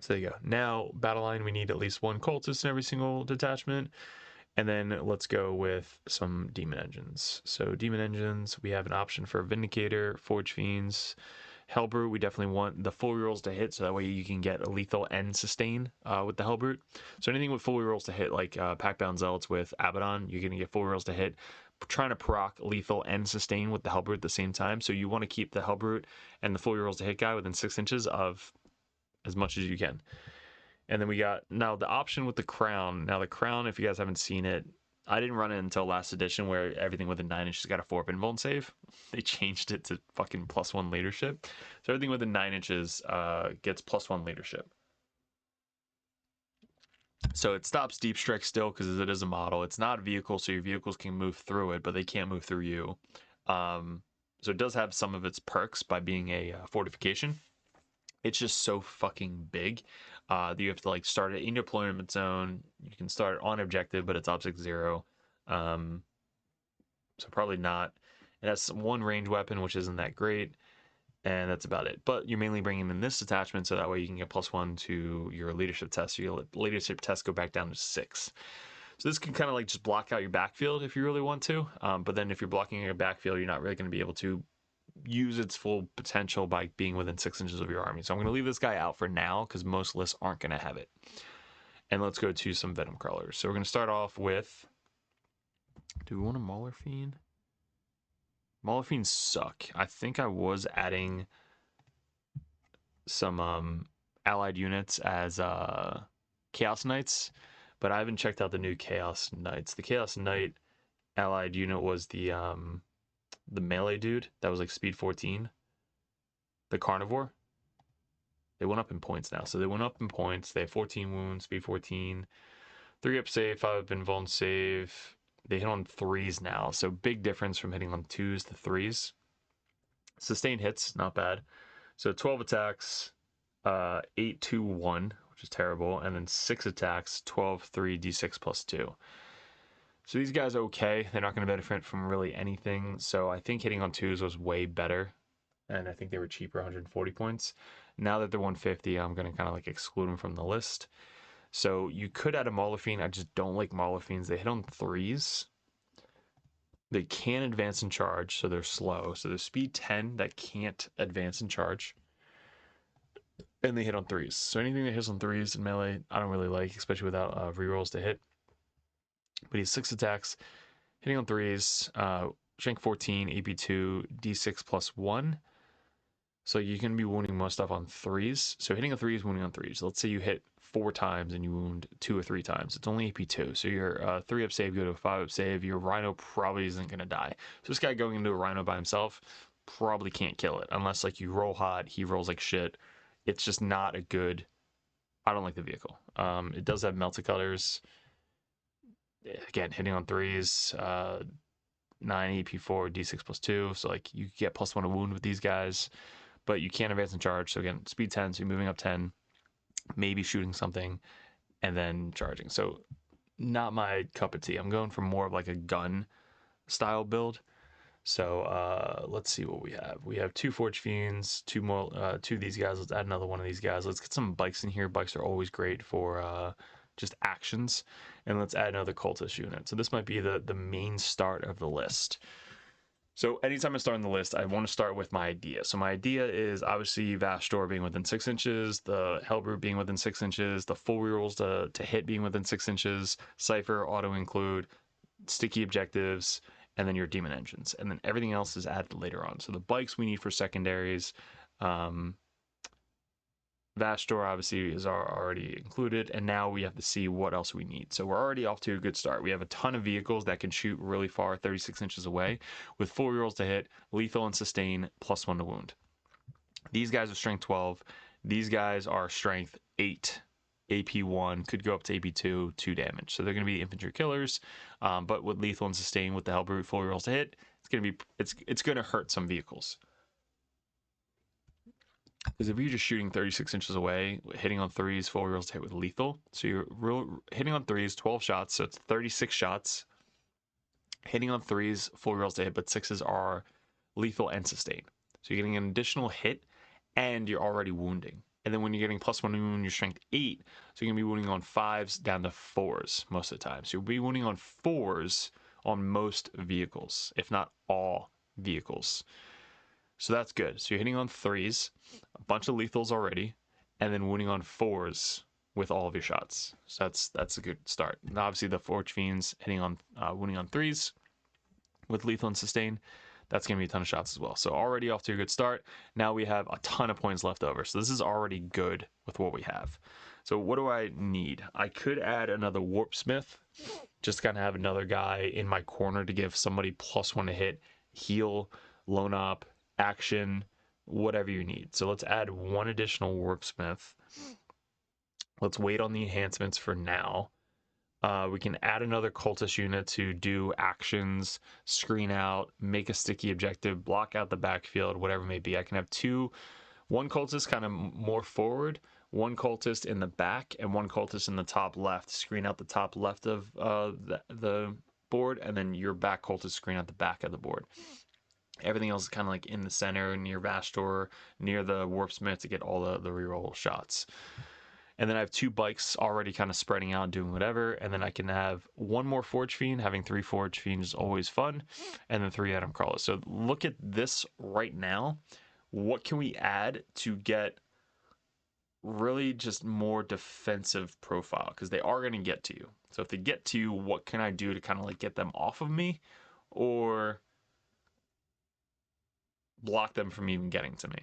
So there you go. Now battle line, we need at least 1 cultist in every single detachment, and then let's go with some demon engines. So demon engines, we have an option for Vindicator, Forge Fiends, Hellbrute. We definitely want the full rerolls to hit, so that way you can get a lethal and sustain with the Hellbrute. So anything with full rerolls to hit, like Packbound Zealots with Abaddon, you're gonna get full rerolls to hit. Trying to proc lethal and sustain with the Hellbrute at the same time, so you want to keep the Hellbrute and the full rerolls to hit guy within 6 inches of as much as you can. And then we got now the option with the crown. Now the crown, if you guys haven't seen it, I didn't run it until last edition, where everything within 9 inches got a 4-up invuln save. They changed it to fucking +1 leadership, so everything within 9 inches gets +1 leadership. So it stops deep strike still, because it is a model. It's not a vehicle, so your vehicles can move through it, but they can't move through you. So it does have some of its perks by being a fortification. It's just so fucking big that you have to like start it in your deployment zone. You can start on objective, but it's obstacle 0. So probably not. It has 1 range weapon, which isn't that great. And that's about it. But you're mainly bringing in this attachment, so that way you can get +1 to your leadership test. So your leadership test go back down to 6. So this can kind of like just block out your backfield if you really want to. But then if you're blocking your backfield, you're not really going to be able to use its full potential by being within 6 inches of your army. So I'm going to leave this guy out for now, because most lists aren't going to have it. And let's go to some venom crawlers. So we're going to start off with, do we want a Mauler Fiend? Mauler Fiends suck. I think I was adding some allied units as Chaos Knights, but I haven't checked out the new Chaos Knights. The Chaos Knight allied unit was the melee dude that was like speed 14, the carnivore. They went up in points now. So they went up in points. They have 14 wounds, speed 14, 3 up save, 5 up invuln save. They hit on 3s now. So big difference from hitting on 2s to 3s. Sustained hits, not bad. So 12 attacks, 8, 2, 1, which is terrible. And then 6 attacks, 12, 3, d6 plus 2. So these guys are okay. They're not going to benefit from really anything. So I think hitting on 2s was way better. And I think they were cheaper, 140 points. Now that they're 150, I'm going to kind of like exclude them from the list. So you could add a Molephine. I just don't like Molephines. They hit on 3s. They can advance and charge, so they're slow. So they're speed 10 that can't advance and charge. And they hit on 3s. So anything that hits on 3s in melee, I don't really like, especially without rerolls to hit. But he has 6 attacks, hitting on 3s, strength 14, AP 2, d6 plus 1. So you can be wounding most stuff on 3s. So hitting on 3s, wounding on 3s. Let's say you hit 4 times and you wound 2 or 3 times. It's only AP 2. So your 3 up save go to a 5 up save. Your Rhino probably isn't going to die. So this guy going into a Rhino by himself probably can't kill it. Unless like you roll hot, he rolls like shit. It's just not a good... I don't like the vehicle. It does have melted colors. Again, hitting on 3s. 9 AP 4, d6 plus 2. So like you get +1 a wound with these guys. But you can't advance and charge. So again, speed 10, so you're moving up 10, maybe shooting something, and then charging. So not my cup of tea. I'm going for more of like a gun style build. So let's see what we have. We have 2 Forge Fiends, 2 more, 2 of these guys. Let's add another one of these guys. Let's get some bikes in here. Bikes are always great for just actions. And let's add another cultist unit. So this might be the main start of the list. So anytime I start on the list, I want to start with my idea. So my idea is obviously Vastor being within 6 inches, the Hellbrute being within 6 inches, the full rerolls to hit being within 6 inches, Cypher, auto include, sticky objectives, and then your demon engines. And then everything else is added later on. So the bikes we need for secondaries, Vastor obviously is already included, and now we have to see what else we need. So we're already off to a good start. We have a ton of vehicles that can shoot really far, 36 inches away, with full rerolls to hit, lethal and sustain, +1 to wound. These guys are strength 12. These guys are strength 8. AP 1 could go up to AP 2, 2 damage. So they're going to be infantry killers, but with lethal and sustain with the Hellbrute full rerolls to hit, it's going to hurt some vehicles. Because if you're just shooting 36 inches away, hitting on 3s, full rerolls to hit with lethal. So you're hitting on 3s, 12 shots, so it's 36 shots. Hitting on 3s, full rerolls to hit, but 6s are lethal and sustain. So you're getting an additional hit, and you're already wounding. And then when you're getting +1 wound, you're strength 8, so you're going to be wounding on 5s down to 4s most of the time. So you'll be wounding on 4s on most vehicles, if not all vehicles. So that's good. So you're hitting on 3s, a bunch of lethals already, and then wounding on 4s with all of your shots. So that's a good start. And obviously the Forge Fiends hitting on wounding on 3s with lethal and sustain. That's going to be a ton of shots as well. So already off to a good start. Now we have a ton of points left over. So this is already good with what we have. So what do I need? I could add another Warpsmith, just kind of have another guy in my corner to give somebody +1 to hit, heal, lone op, action, whatever you need. So let's add 1 additional Warpsmith. Let's wait on the enhancements for now. We can add another cultist unit to do actions, screen out, make a sticky objective, block out the backfield, whatever it may be. I can have 1 cultist kind of more forward, 1 cultist in the back, and 1 cultist in the top left, screen out the top left of the board, and then your back cultist screen out the back of the board. Everything else is kind of like in the center, near Vastor, near the Warpsmith to get all the reroll shots. And then I have 2 bikes already kind of spreading out, doing whatever. And then I can have 1 more Forge Fiend. Having 3 Forge Fiends is always fun. And then 3 Atom Crawlers. So look at this right now. What can we add to get really just more defensive profile? Because they are going to get to you. So if they get to you, what can I do to kind of like get them off of me? Or block them from even getting to me?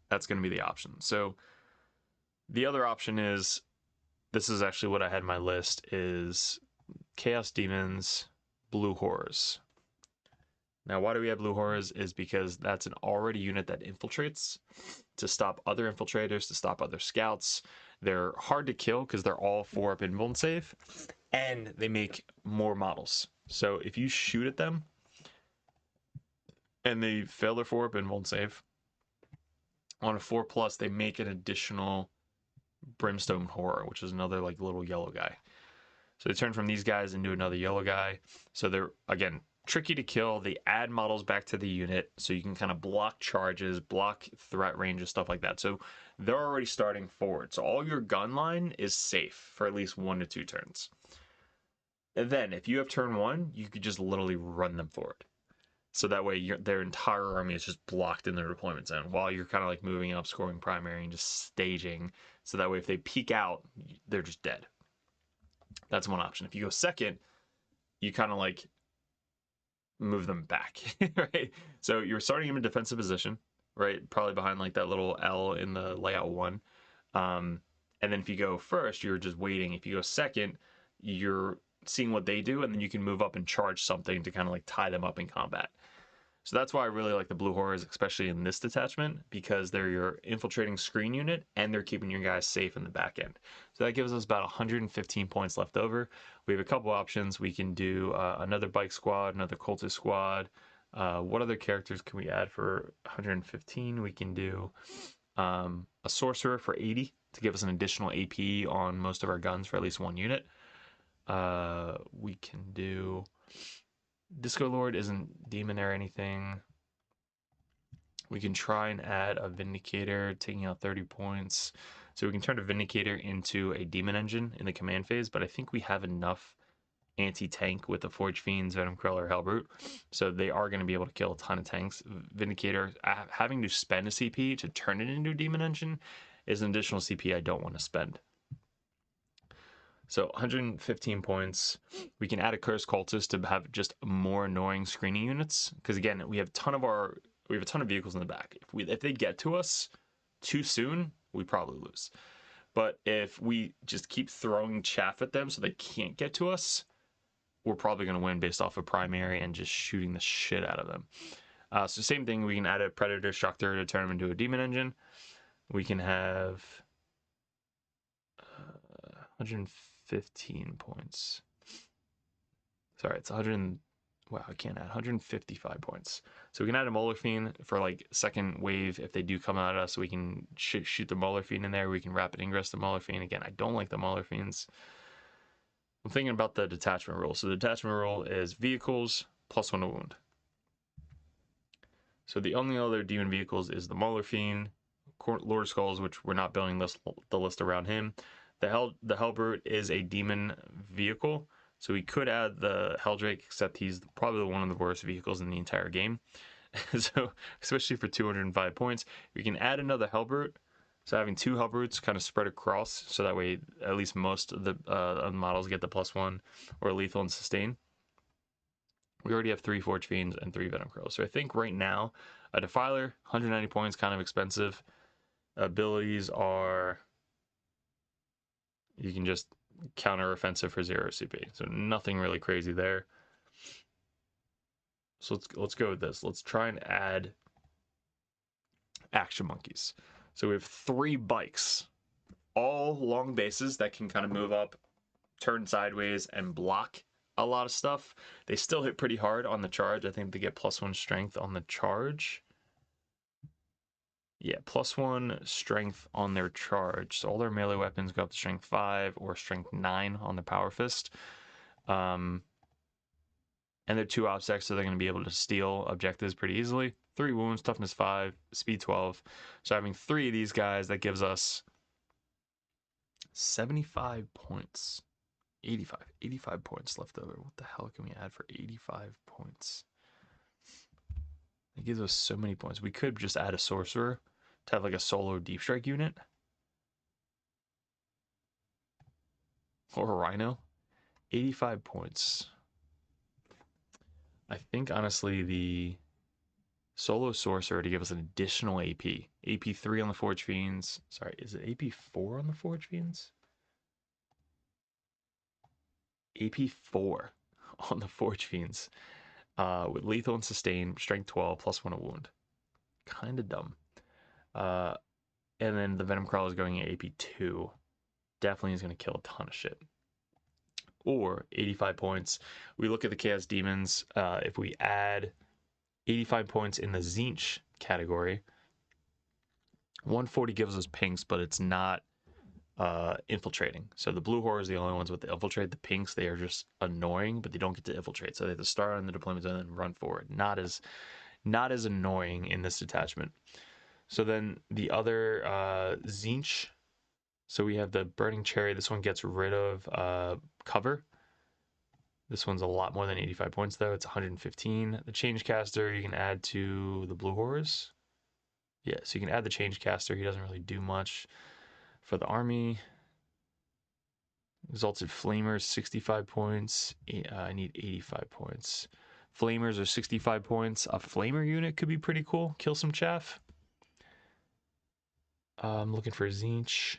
That's going to be the option. So the other option is, this is actually what I had in my list, is Chaos Demons, Blue Horrors. Now, why do we have Blue Horrors? Is because that's an already unit that infiltrates. to stop other infiltrators, to stop other scouts. They're hard to kill because they're all 4-up invuln save, and they make more models. So if you shoot at them and they fail their 4-up invuln save, on a 4+, they make an additional Brimstone Horror, which is another like little yellow guy. So they turn from these guys into another yellow guy. So they're, again, tricky to kill. They add models back to the unit, so you can kind of block charges, block threat ranges, stuff like that. So they're already starting forward. So all your gun line is safe for at least 1 to 2 turns. And then if you have turn 1, you could just literally run them forward. So that way their entire army is just blocked in their deployment zone while you're kind of like moving up, scoring primary, and just staging. So that way if they peek out, they're just dead. That's one option. If you go second, you kind of like move them back, right? So you're starting them in defensive position, right? Probably behind like that little L in the layout 1. And then if you go first, you're just waiting. If you go second, you're seeing what they do, and then you can move up and charge something to kind of like tie them up in combat. So that's why I really like the Blue Horrors, especially in this detachment, because they're your infiltrating screen unit and they're keeping your guys safe in the back end. So that gives us about 115 points left over. We have a couple options. We can do another bike squad, another cultist squad. What other characters can we add for 115? We can do a sorcerer for 80 to give us an additional AP on most of our guns for at least 1 unit. We can do Disco Lord isn't demon or anything. We can try and add a Vindicator, taking out 30 points. So we can turn a Vindicator into a demon engine in the command phase, but I think we have enough anti-tank with the Forge Fiends, Venom Krill, or Hellbrute. So they are going to be able to kill a ton of tanks. Vindicator, having to spend a CP to turn it into a demon engine is an additional CP I don't want to spend. So 115 points. We can add a Cursed Cultist to have just more annoying screening units. Because again, we have a ton of vehicles in the back. If they get to us too soon, we probably lose. But if we just keep throwing chaff at them so they can't get to us, we're probably going to win based off of primary and just shooting the shit out of them. So same thing, we can add a Predator Destructor to turn them into a demon engine. We can have 115 points. Sorry, it's 100. Wow, I can't add 155 points. So we can add a Molar Fiend for like second wave if they do come at us. We can shoot the Molar Fiend in there. We can rapid ingress the Molar Fiend. Again, I don't like the Molar Fiends. I'm thinking about the detachment rule. So the detachment rule is vehicles +1 to wound. So the only other demon vehicles is the Molar Fiend, Lord of Skulls, which we're not building the list around him. The Hellbrute is a demon vehicle, so we could add the Helldrake, except he's probably one of the worst vehicles in the entire game. So, especially for 205 points, we can add another Hellbrute. So having 2 Hellbrutes kind of spread across, so that way at least most of the models get the +1 or lethal and sustain. We already have 3 Forge Fiends and 3 Venom Krills. So I think right now, a Defiler, 190 points, kind of expensive. Abilities are, you can just counter offensive for 0 CP. So nothing really crazy there. So let's go with this. Let's try and add Action Monkeys. So we have 3 bikes, all long bases that can kind of move up, turn sideways, and block a lot of stuff. They still hit pretty hard on the charge. I think they get +1 strength on the charge. Yeah, +1 strength on their charge. So all their melee weapons go up to strength 5 or strength 9 on the Power Fist. And they're 2 objects, so they're going to be able to steal objectives pretty easily. 3 wounds, toughness 5, speed 12. So having 3 of these guys, that gives us 75 points. 85 points left over. What the hell can we add for 85 points? It gives us so many points. We could just add a sorcerer to have like a solo deep strike unit. Or a rhino. 85 points. I think honestly the solo sorcerer to give us an additional AP. AP 3 on the Forge Fiends. Sorry, is it AP 4 on the Forge Fiends? AP 4 on the Forge Fiends. With lethal and sustain, strength 12, +1 a wound. Kind of dumb. And then the Venom Crawler is going at AP 2. Definitely is going to kill a ton of shit. Or 85 points. We look at the Chaos Demons. If we add 85 points in the Tzeentch category, 140 gives us pinks, but it's not infiltrating. So the blue horrors are the only ones with the infiltrate. The pinks, they are just annoying, but they don't get to infiltrate. So they have to start on the deployment zone and run forward. Not as annoying in this detachment. So then the other Tzeentch. So we have the Burning Cherry. This one gets rid of cover. This one's a lot more than 85 points though. It's 115. The Changecaster you can add to the blue horrors. Yeah, so you can add the Changecaster. He doesn't really do much. For the army, Exalted Flamers, 65 points. I need 85 points. Flamers are 65 points. A Flamer unit could be pretty cool. Kill some chaff. I'm looking for Tzeentch.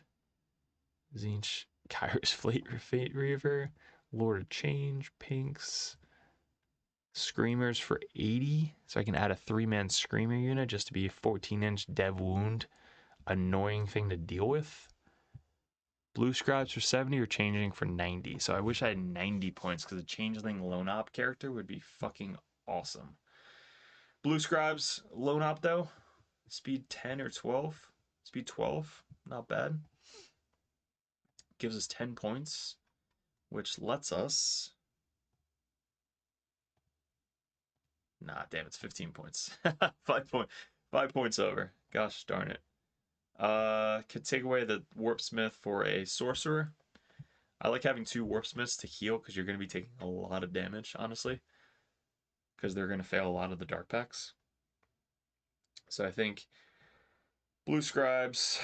Kairos Fate Reaver. Lord of Change, pinks. Screamers for 80. So I can add a 3-man Screamer unit just to be a 14-inch Dev Wound. Annoying thing to deal with. Blue Scribes for 70 or Changeling for 90. So I wish I had 90 points because a Changeling Lone Op character would be fucking awesome. Blue Scribes, Lone Op though. Speed 10 or 12. Speed 12, not bad. Gives us 10 points, which lets us... Nah, damn, it's 15 points. 5 points over. Gosh darn it. Could take away the Warpsmith for a sorcerer. I like having 2 Warpsmiths to heal because you're going to be taking a lot of damage, honestly. Because they're going to fail a lot of the dark packs. So I think Blue Scribes,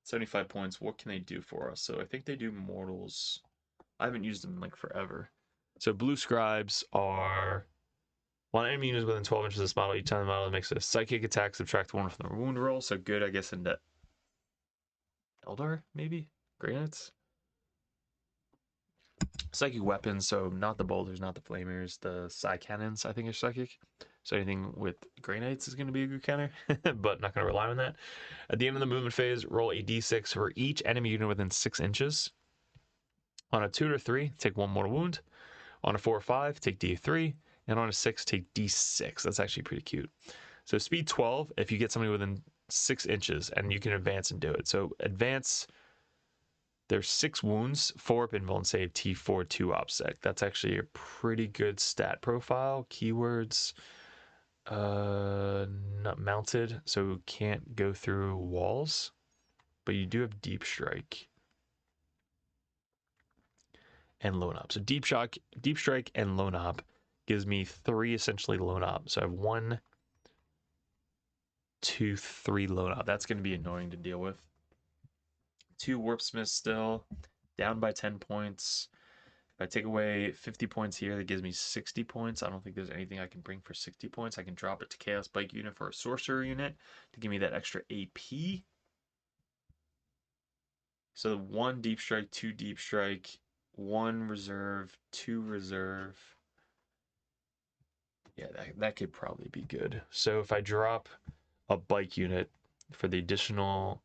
75 points. What can they do for us? So I think they do mortals. I haven't used them in like forever. So Blue Scribes are... While an enemy unit is within 12 inches of this model, each time the model makes a psychic attack, subtract 1 from the wound roll. So good, I guess, into Eldar, maybe? Grey Knights? Psychic weapons, so not the boulders, not the flamers, the Psy cannons, I think, are psychic. So anything with Grey Knights is going to be a good counter, but not going to rely on that. At the end of the movement phase, roll a d6 for each enemy unit within 6 inches. On a 2 or 3, take 1 mortal wound. On a 4 or 5, take d3. And on a 6, take d6. That's actually pretty cute. So speed 12, if you get somebody within 6 inches, and you can advance and do it. So advance, there's 6 wounds, 4 up invul and save, T4, 2 OPSEC. That's actually a pretty good stat profile. Keywords, not mounted, so can't go through walls. But you do have Deep Strike and Lone Op. So Deep Strike and Lone Op gives me 3 essentially Lone Op. So I have 1, 2, 3 Lone Op. That's going to be annoying to deal with. 2 Warpsmiths still, down by 10 points. If I take away 50 points here, that gives me 60 points. I don't think there's anything I can bring for 60 points. I can drop it to Chaos Bike unit for a Sorcerer unit to give me that extra AP. So 1 Deep Strike, 2 Deep Strike, 1 Reserve, 2 Reserve. Yeah, that could probably be good. So if I drop a Bike unit for the additional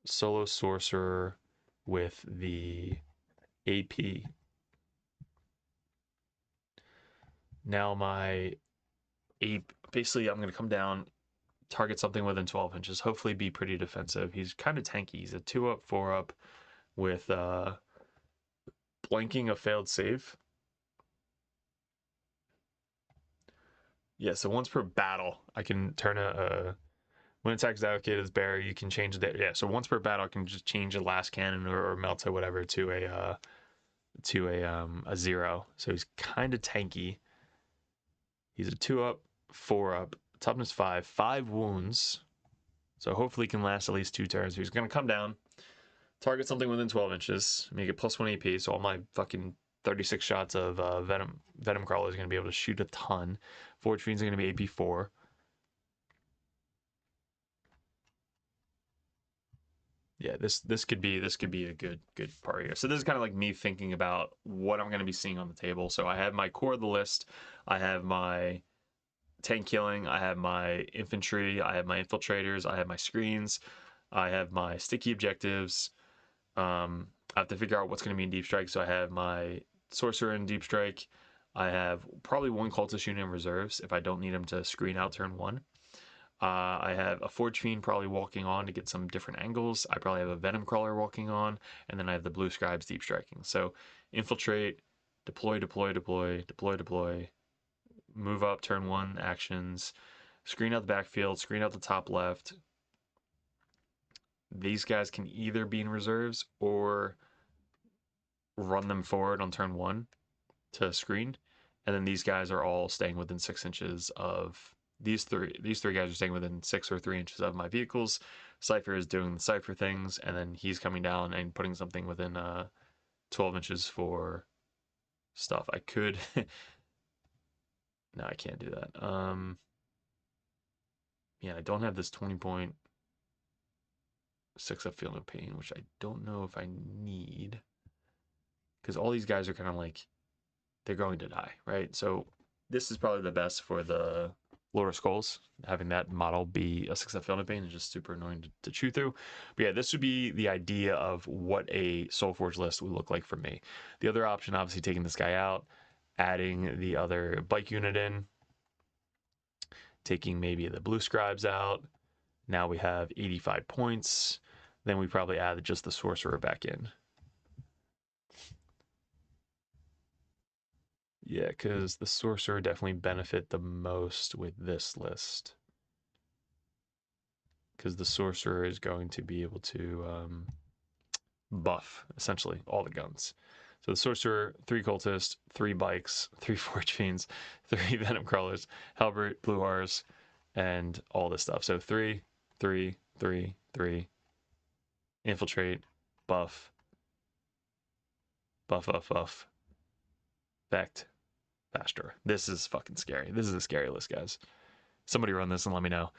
Solo Sorcerer with the AP, now my AP, basically I'm going to come down, target something within 12 inches, hopefully be pretty defensive. He's kind of tanky. He's a 2-up, 4-up with blanking a failed save. Yeah, so once per battle, I can turn when attacks allocated as bearer, you can change that. Yeah, so once per battle, I can just change a last cannon or melt or whatever to a 0. So he's kind of tanky. He's a 2-up, 4-up, toughness 5, 5 wounds. So hopefully he can last at least 2 turns. He's going to come down, target something within 12 inches, make it plus 1 AP. So all my fucking 36 shots of Venom Crawler is going to be able to shoot a ton. Forge Fiends are going to be AP 4. Yeah, this could be a good part here. So this is kind of like me thinking about what I'm going to be seeing on the table. So I have my core of the list. I have my tank killing, I have my infantry, I have my infiltrators, I have my screens, I have my sticky objectives. I have to figure out what's going to be in deep strike, so I have my sorcerer in deep strike. I have probably one cultist unit in reserves if I don't need him to screen out turn 1. I have a Forge Fiend probably walking on to get some different angles. I probably have a Venom Crawler walking on, and then I have the Blue Scribes deep striking. So infiltrate, deploy, deploy, deploy, deploy, deploy, move up turn 1 actions, screen out the backfield, screen out the top left. These guys can either be in reserves or run them forward on turn 1 to screen, and then these guys are all staying within 6 inches of these three guys are staying within 6 or 3 inches of my vehicles. Cypher is doing the Cypher things, and then he's coming down and putting something within 12 inches for stuff. I could no, I can't do that. Yeah, I don't have this 20.6 up Field of Pain, which I don't know if I need, because all these guys are kind of like, they're going to die, right? So this is probably the best for the Lord of Skulls. Having that model be a 6 up Field of Pain is just super annoying to chew through. But yeah, this would be the idea of what a Soulforge list would look like for me. The other option, obviously, taking this guy out, adding the other bike unit in, taking maybe the Blue Scribes out. Now we have 85 points. Then we probably add just the Sorcerer back in. Yeah, because the Sorcerer definitely benefit the most with this list. Because the Sorcerer is going to be able to buff, essentially, all the guns. So the Sorcerer, 3 Cultists, 3 Bikes, 3 Forge Fiends, 3 Venom Crawlers, Halbert, Blue Rs, and all this stuff. So 3, 3, 3, 3, Infiltrate, buff, buff, buff, buff, Vect, Faster. This is fucking scary. This is a scary list, guys. Somebody run this and let me know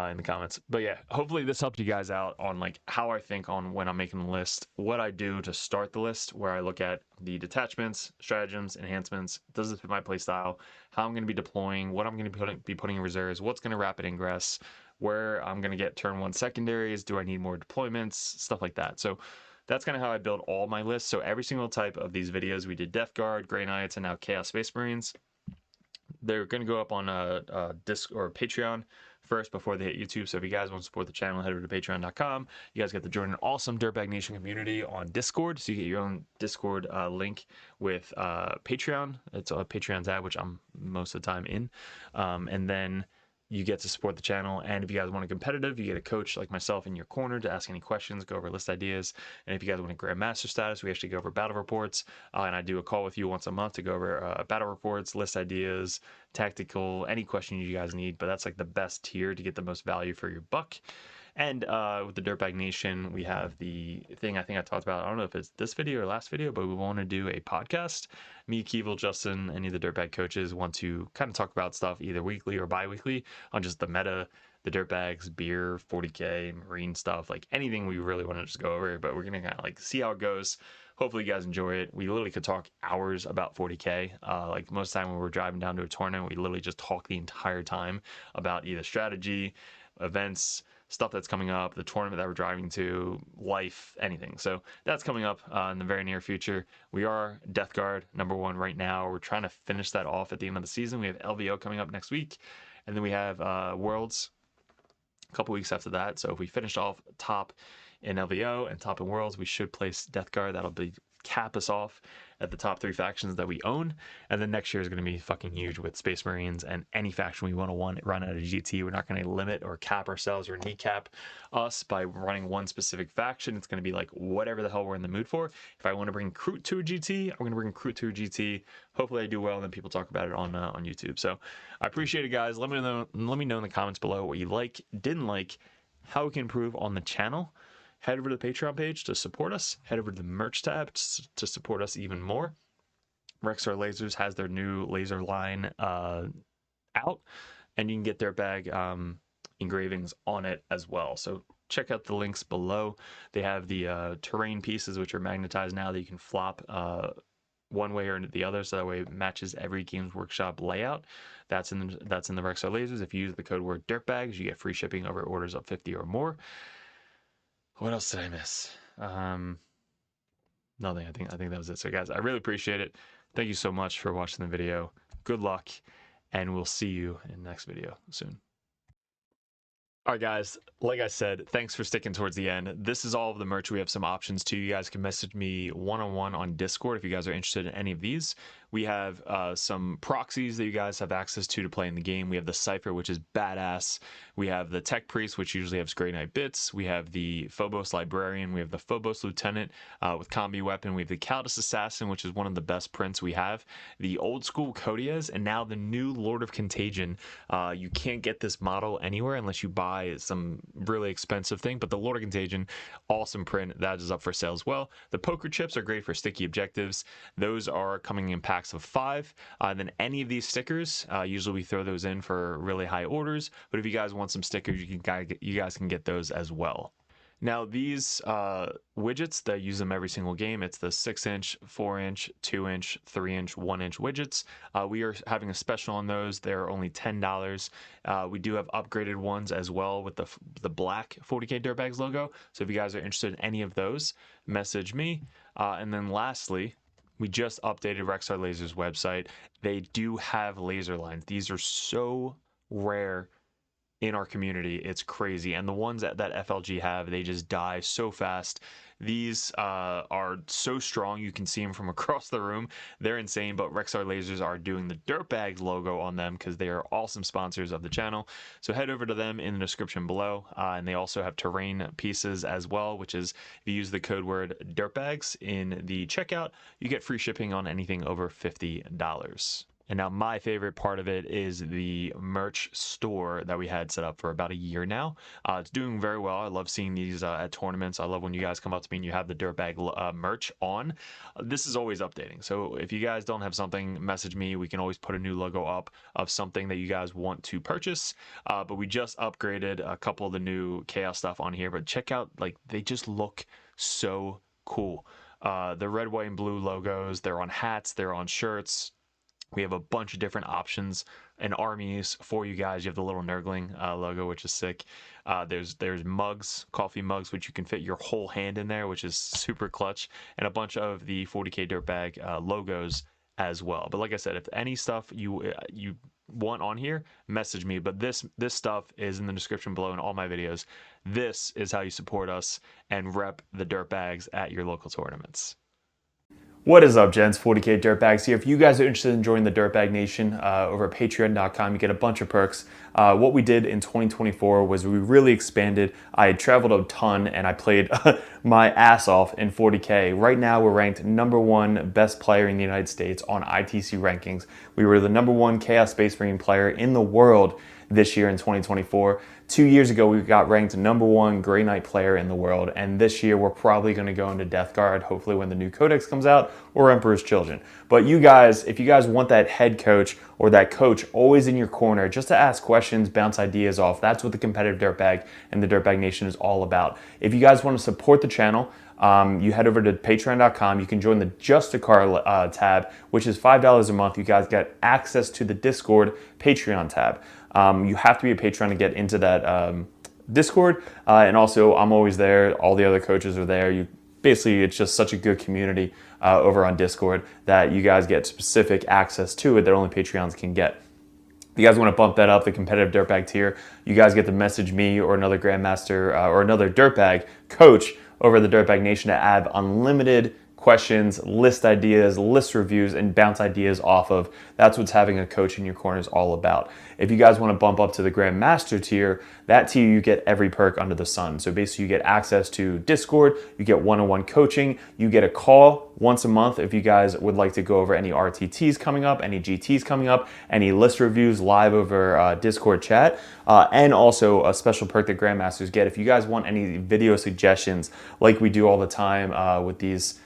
in the comments. But yeah, hopefully this helped you guys out on like how I think on when I'm making the list, what I do to start the list, where I look at the detachments, stratagems, enhancements, does this fit my playstyle, how I'm going to be deploying, what I'm going to be putting in reserves, what's going to rapid ingress, where I'm going to get turn 1 secondaries, do I need more deployments, stuff like that. So that's kind of how I build all my lists. So every single type of these videos, we did Death Guard, Grey Knights, and now Chaos Space Marines. They're going to go up on a disc or Patreon first before they hit YouTube. So if you guys want to support the channel, head over to patreon.com. You guys get to join an awesome Dirtbag Nation community on Discord. So you get your own Discord link with Patreon. It's a Patreon's ad, which I'm most of the time in. And then you get to support the channel. And if you guys want a competitive, you get a coach like myself in your corner to ask any questions, go over list ideas. And if you guys want a Grandmaster status, we actually go over battle reports. And I do a call with you once a month to go over battle reports, list ideas, tactical, any question you guys need. But that's like the best tier to get the most value for your buck. And with the Dirtbag Nation, we have the thing I think I talked about. I don't know if it's this video or last video, but we want to do a podcast. Me, Keevil, Justin, any of the Dirtbag coaches want to kind of talk about stuff either weekly or bi-weekly on just the meta, the Dirtbags, beer, 40k, marine stuff, like anything we really want to just go over. But we're going to kind of like see how it goes. Hopefully you guys enjoy it. We literally could talk hours about 40k. Like most of the time when we're driving down to a tournament, we literally just talk the entire time about either strategy, events, stuff that's coming up, the tournament that we're driving to, life, anything. So that's coming up in the very near future. We are Death Guard #1 right now. We're trying to finish that off at the end of the season. We have LVO coming up next week, and then we have Worlds a couple weeks after that. So if we finish off top in LVO and top in Worlds, we should place Death Guard. That'll be cap us off at the top 3 factions that we own. And then next year is going to be fucking huge with Space Marines and any faction we want to run out of GT. We're not going to limit or cap ourselves or kneecap us by running one specific faction. It's going to be like whatever the hell we're in the mood for. If I want to bring Kroot to a GT, I'm going to bring Kroot to a GT. Hopefully I do well and then people talk about it on YouTube. So I appreciate it, guys. Let me know in the comments below what you like, didn't like, how we can improve on the channel. Head over to the Patreon page to support us. Head over to the merch tab to support us even more. Rexar Lasers has their new laser line out, and you can get their bag engravings on it as well. So check out the links below. They have the terrain pieces, which are magnetized now that you can flop one way or the other, so that way it matches every Games Workshop layout. That's in the Rexar lasers. If you use the code word Dirtbags, you get free shipping over orders of 50 or more. What else did I miss? Nothing. I think that was it. So guys, I really appreciate it. Thank you so much for watching the video. Good luck, and we'll see you in the next video soon. All right, guys, like I said, thanks for sticking towards the end. This is all of the merch. We have some options too. You guys can message me one-on-one on Discord if you guys are interested in any of these. We have some proxies that you guys have access to play in the game. We have the Cypher, which is badass. We have the Tech Priest, which usually has Grey Knight bits. We have the Phobos Librarian. We have the Phobos Lieutenant with Combi Weapon. We have the Caldus Assassin, which is one of the best prints we have. The old school Kodias, and now the new Lord of Contagion. You can't get this model anywhere unless you buy some really expensive thing, but the Lord of Contagion, awesome print. That is up for sale as well. The poker chips are great for sticky objectives. Those are coming in packs of 5. Then any of these stickers, usually we throw those in for really high orders, but if you guys want some stickers, you guys can get those as well. Now these widgets, they use them every single game. It's the 6-inch, 4-inch, 2-inch, 3-inch, 1-inch widgets. We are having a special on those. They're only $10. We do have upgraded ones as well with the black 40k Dirtbags logo. So if you guys are interested in any of those, message me. And then lastly, we just updated Rexar Lasers website. They do have laser lines. These are so rare in our community. It's crazy. And the ones that FLG have, they just die so fast. These are so strong, you can see them from across the room. They're insane, but Rexar Lasers are doing the Dirtbags logo on them because they are awesome sponsors of the channel. So head over to them in the description below. And they also have terrain pieces as well, which is if you use the code word Dirtbags in the checkout, you get free shipping on anything over $50. And now my favorite part of it is the merch store that we had set up for about a year now. It's doing very well. I love seeing these at tournaments. I love when you guys come up to me and you have the Dirtbag merch on. This is always updating. So if you guys don't have something, message me. We can always put a new logo up of something that you guys want to purchase. But we just upgraded a couple of the new Chaos stuff on here. But check out, like, they just look so cool. The red, white, and blue logos, they're on hats, they're on shirts. We have a bunch of different options and armies for you guys. You have the little Nurgling logo, which is sick. There's mugs, coffee mugs, which you can fit your whole hand in there, which is super clutch, and a bunch of the 40k Dirtbag logos as well. But like I said, if any stuff you want on here, message me. But this stuff is in the description below in all my videos. This is how you support us and rep the Dirtbags at your local tournaments. What is up, gents? 40k Dirtbags here. If you guys are interested in joining the Dirtbag Nation over at patreon.com, you get a bunch of perks. What we did in 2024 was we really expanded. I had traveled a ton and I played my ass off in 40k. Right now we're ranked #1 best player in the United States on ITC rankings. We were the #1 Chaos Space Marine player in the world this year in 2024. 2 years ago, we got ranked #1 Grey Knight player in the world, and this year we're probably going to go into Death Guard, hopefully when the new Codex comes out, or Emperor's Children. But you guys, if you guys want that head coach or that coach always in your corner, just to ask questions, bounce ideas off, that's what the competitive Dirtbag and the Dirtbag Nation is all about. If you guys want to support the channel, you head over to patreon.com. You can join the Just a Car tab, which is $5 a month. You guys get access to the Discord Patreon tab. You have to be a patron to get into that Discord, and also I'm always there. All the other coaches are there. Basically, it's just such a good community over on Discord that you guys get specific access to it that only Patreons can get. If you guys want to bump that up, the competitive Dirtbag tier, you guys get to message me or another Grandmaster or another Dirtbag coach over the Dirtbag Nation to add unlimited questions, list ideas, list reviews, and bounce ideas off of. That's what having a coach in your corner is all about. If you guys want to bump up to the Grandmaster tier, that tier you get every perk under the sun. So basically you get access to Discord, you get one-on-one coaching, you get a call once a month if you guys would like to go over any RTTs coming up, any GTs coming up, any list reviews live over Discord chat, and also a special perk that Grandmasters get. If you guys want any video suggestions like we do all the time with these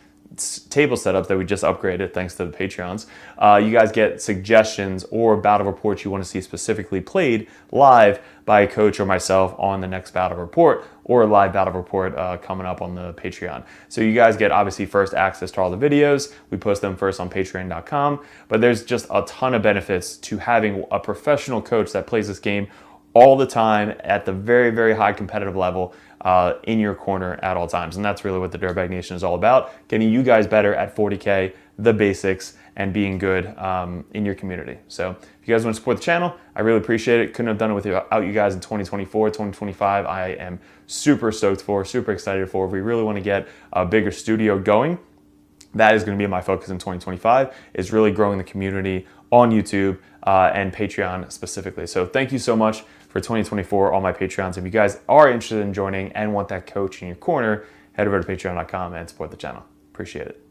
table setup that we just upgraded thanks to the Patreons. You guys get suggestions or battle reports you want to see specifically played live by a coach or myself on the next battle report, or a live battle report coming up on the Patreon. So you guys get obviously first access to all the videos. We post them first on patreon.com, but there's just a ton of benefits to having a professional coach that plays this game all the time at the very, very high competitive level in your corner at all times. And that's really what the Dirtbag Nation is all about, getting you guys better at 40K, the basics, and being good in your community. So if you guys want to support the channel, I really appreciate it. Couldn't have done it without you guys in 2024, 2025. I am super stoked for, super excited for. If we really want to get a bigger studio going, that is going to be my focus in 2025, is really growing the community on YouTube and Patreon specifically. So thank you so much for 2024, all my Patreons. If you guys are interested in joining and want that coach in your corner, head over to patreon.com and support the channel. Appreciate it.